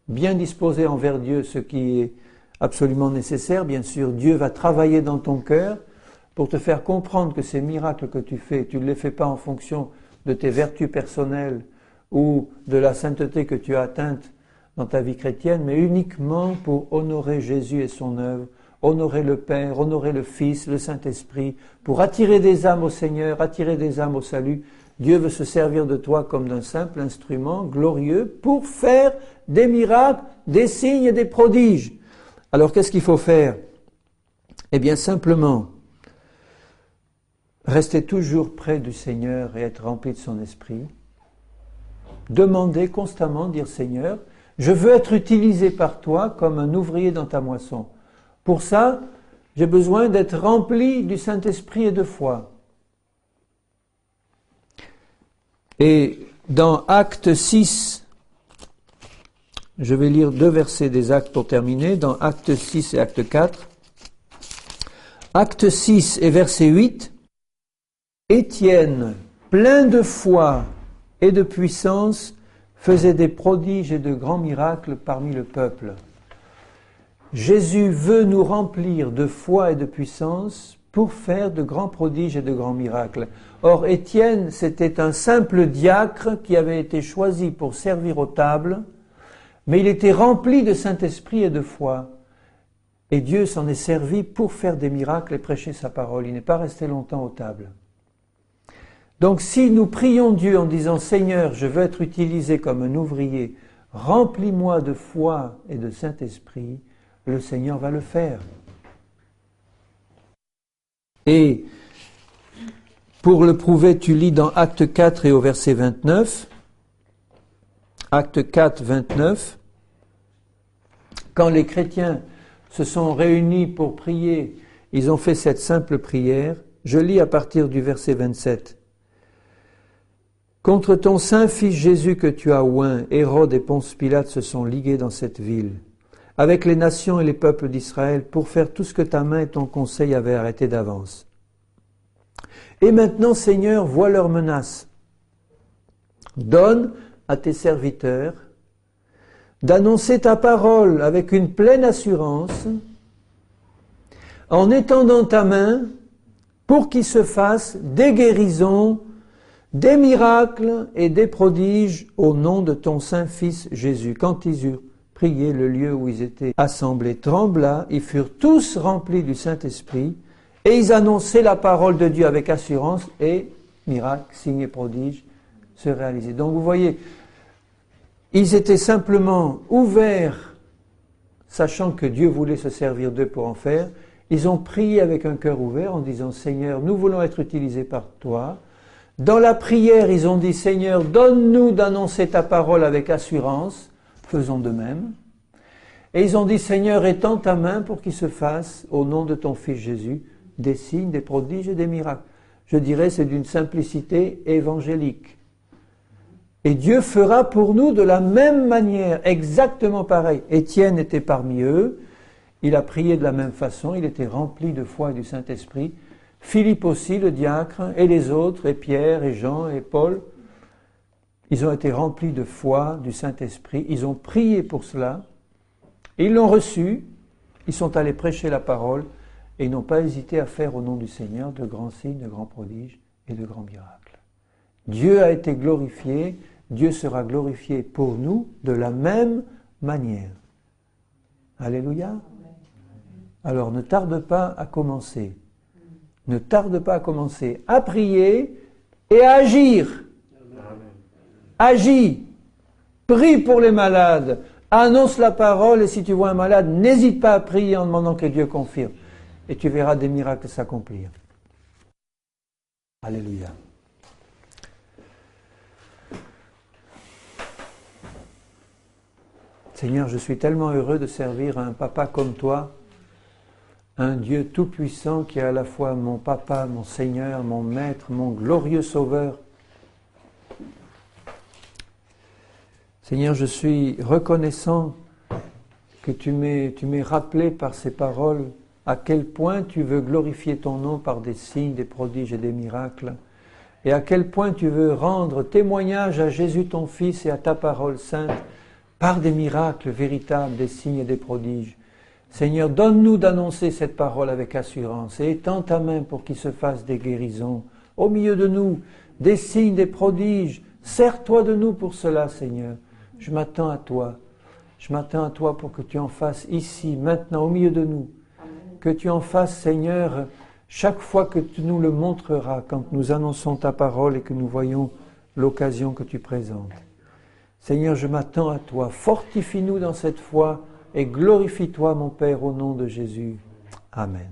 bien disposé envers Dieu, ce qui est absolument nécessaire, bien sûr, Dieu va travailler dans ton cœur pour te faire comprendre que ces miracles que tu fais, tu ne les fais pas en fonction de tes vertus personnelles ou de la sainteté que tu as atteinte dans ta vie chrétienne, mais uniquement pour honorer Jésus et son œuvre, honorer le Père, honorer le Fils, le Saint-Esprit, pour attirer des âmes au Seigneur, attirer des âmes au salut. Dieu veut se servir de toi comme d'un simple instrument glorieux pour faire des miracles, des signes et des prodiges. Alors qu'est-ce qu'il faut faire? Eh bien simplement, rester toujours près du Seigneur et être rempli de son esprit. Demander constamment, dire Seigneur, je veux être utilisé par toi comme un ouvrier dans ta moisson. Pour ça, j'ai besoin d'être rempli du Saint-Esprit et de foi. Et dans Acte 6, je vais lire 2 versets des Actes pour terminer, dans Acte 6 et Acte 4. Acte 6 et verset 8, Étienne, plein de foi et de puissance, faisait des prodiges et de grands miracles parmi le peuple. Jésus veut nous remplir de foi et de puissance pour faire de grands prodiges et de grands miracles. Or, Étienne, c'était un simple diacre qui avait été choisi pour servir aux tables, mais il était rempli de Saint-Esprit et de foi. Et Dieu s'en est servi pour faire des miracles et prêcher sa parole. Il n'est pas resté longtemps aux tables. Donc, si nous prions Dieu en disant « Seigneur, je veux être utilisé comme un ouvrier, remplis-moi de foi et de Saint-Esprit », le Seigneur va le faire. Et pour le prouver, tu lis dans Acte 4 et au verset 29, Acte 4, 29, quand les chrétiens se sont réunis pour prier, ils ont fait cette simple prière. Je lis à partir du verset 27. Contre ton saint fils Jésus que tu as oint, Hérode et Ponce Pilate se sont ligués dans cette ville. avec les nations et les peuples d'Israël, pour faire tout ce que ta main et ton conseil avaient arrêté d'avance. Et maintenant, Seigneur, vois leurs menaces. Donne à tes serviteurs d'annoncer ta parole avec une pleine assurance, en étendant ta main pour qu'il se fasse des guérisons, des miracles et des prodiges au nom de ton Saint-Fils Jésus. Quand ils eurent prié, le lieu où ils étaient assemblés trembla, ils furent tous remplis du Saint-Esprit, et ils annonçaient la parole de Dieu avec assurance, et miracles, signes et prodiges se réalisaient. Donc vous voyez, ils étaient simplement ouverts, sachant que Dieu voulait se servir d'eux pour en faire. Ils ont prié avec un cœur ouvert en disant « Seigneur, nous voulons être utilisés par toi ». Dans la prière, ils ont dit « Seigneur, donne-nous d'annoncer ta parole avec assurance ». Faisons de même. Et ils ont dit « Seigneur, étends ta main pour qu'il se fasse, au nom de ton Fils Jésus, des signes, des prodiges et des miracles. » Je dirais c'est d'une simplicité évangélique. Et Dieu fera pour nous de la même manière, exactement pareil. Étienne était parmi eux, il a prié de la même façon, il était rempli de foi et du Saint-Esprit. Philippe aussi, le diacre, et les autres, et Pierre, et Jean, et Paul, ils ont été remplis de foi, du Saint-Esprit, ils ont prié pour cela, et ils l'ont reçu, ils sont allés prêcher la parole, et ils n'ont pas hésité à faire au nom du Seigneur de grands signes, de grands prodiges et de grands miracles. Dieu a été glorifié, Dieu sera glorifié pour nous de la même manière. Alléluia. Alors ne tarde pas à commencer. Ne tarde pas à commencer à prier et à agir. Agis. Prie pour les malades. Annonce la parole et si tu vois un malade, n'hésite pas à prier en demandant que Dieu confirme. Et tu verras des miracles s'accomplir. Alléluia. Seigneur, je suis tellement heureux de servir un papa comme toi, un Dieu tout-puissant qui est à la fois mon papa, mon Seigneur, mon Maître, mon glorieux Sauveur. Seigneur, je suis reconnaissant que tu m'aies rappelé par ces paroles à quel point tu veux glorifier ton nom par des signes, des prodiges et des miracles, et à quel point tu veux rendre témoignage à Jésus ton Fils et à ta parole sainte par des miracles véritables, des signes et des prodiges. Seigneur, donne-nous d'annoncer cette parole avec assurance et étends ta main pour qu'il se fasse des guérisons au milieu de nous, des signes, des prodiges. Sers-toi de nous pour cela, Seigneur. Je m'attends à toi. Je m'attends à toi pour que tu en fasses ici, maintenant, au milieu de nous. Que tu en fasses, Seigneur, chaque fois que tu nous le montreras, quand nous annonçons ta parole et que nous voyons l'occasion que tu présentes. Seigneur, je m'attends à toi. Fortifie-nous dans cette foi et glorifie-toi, mon Père, au nom de Jésus. Amen.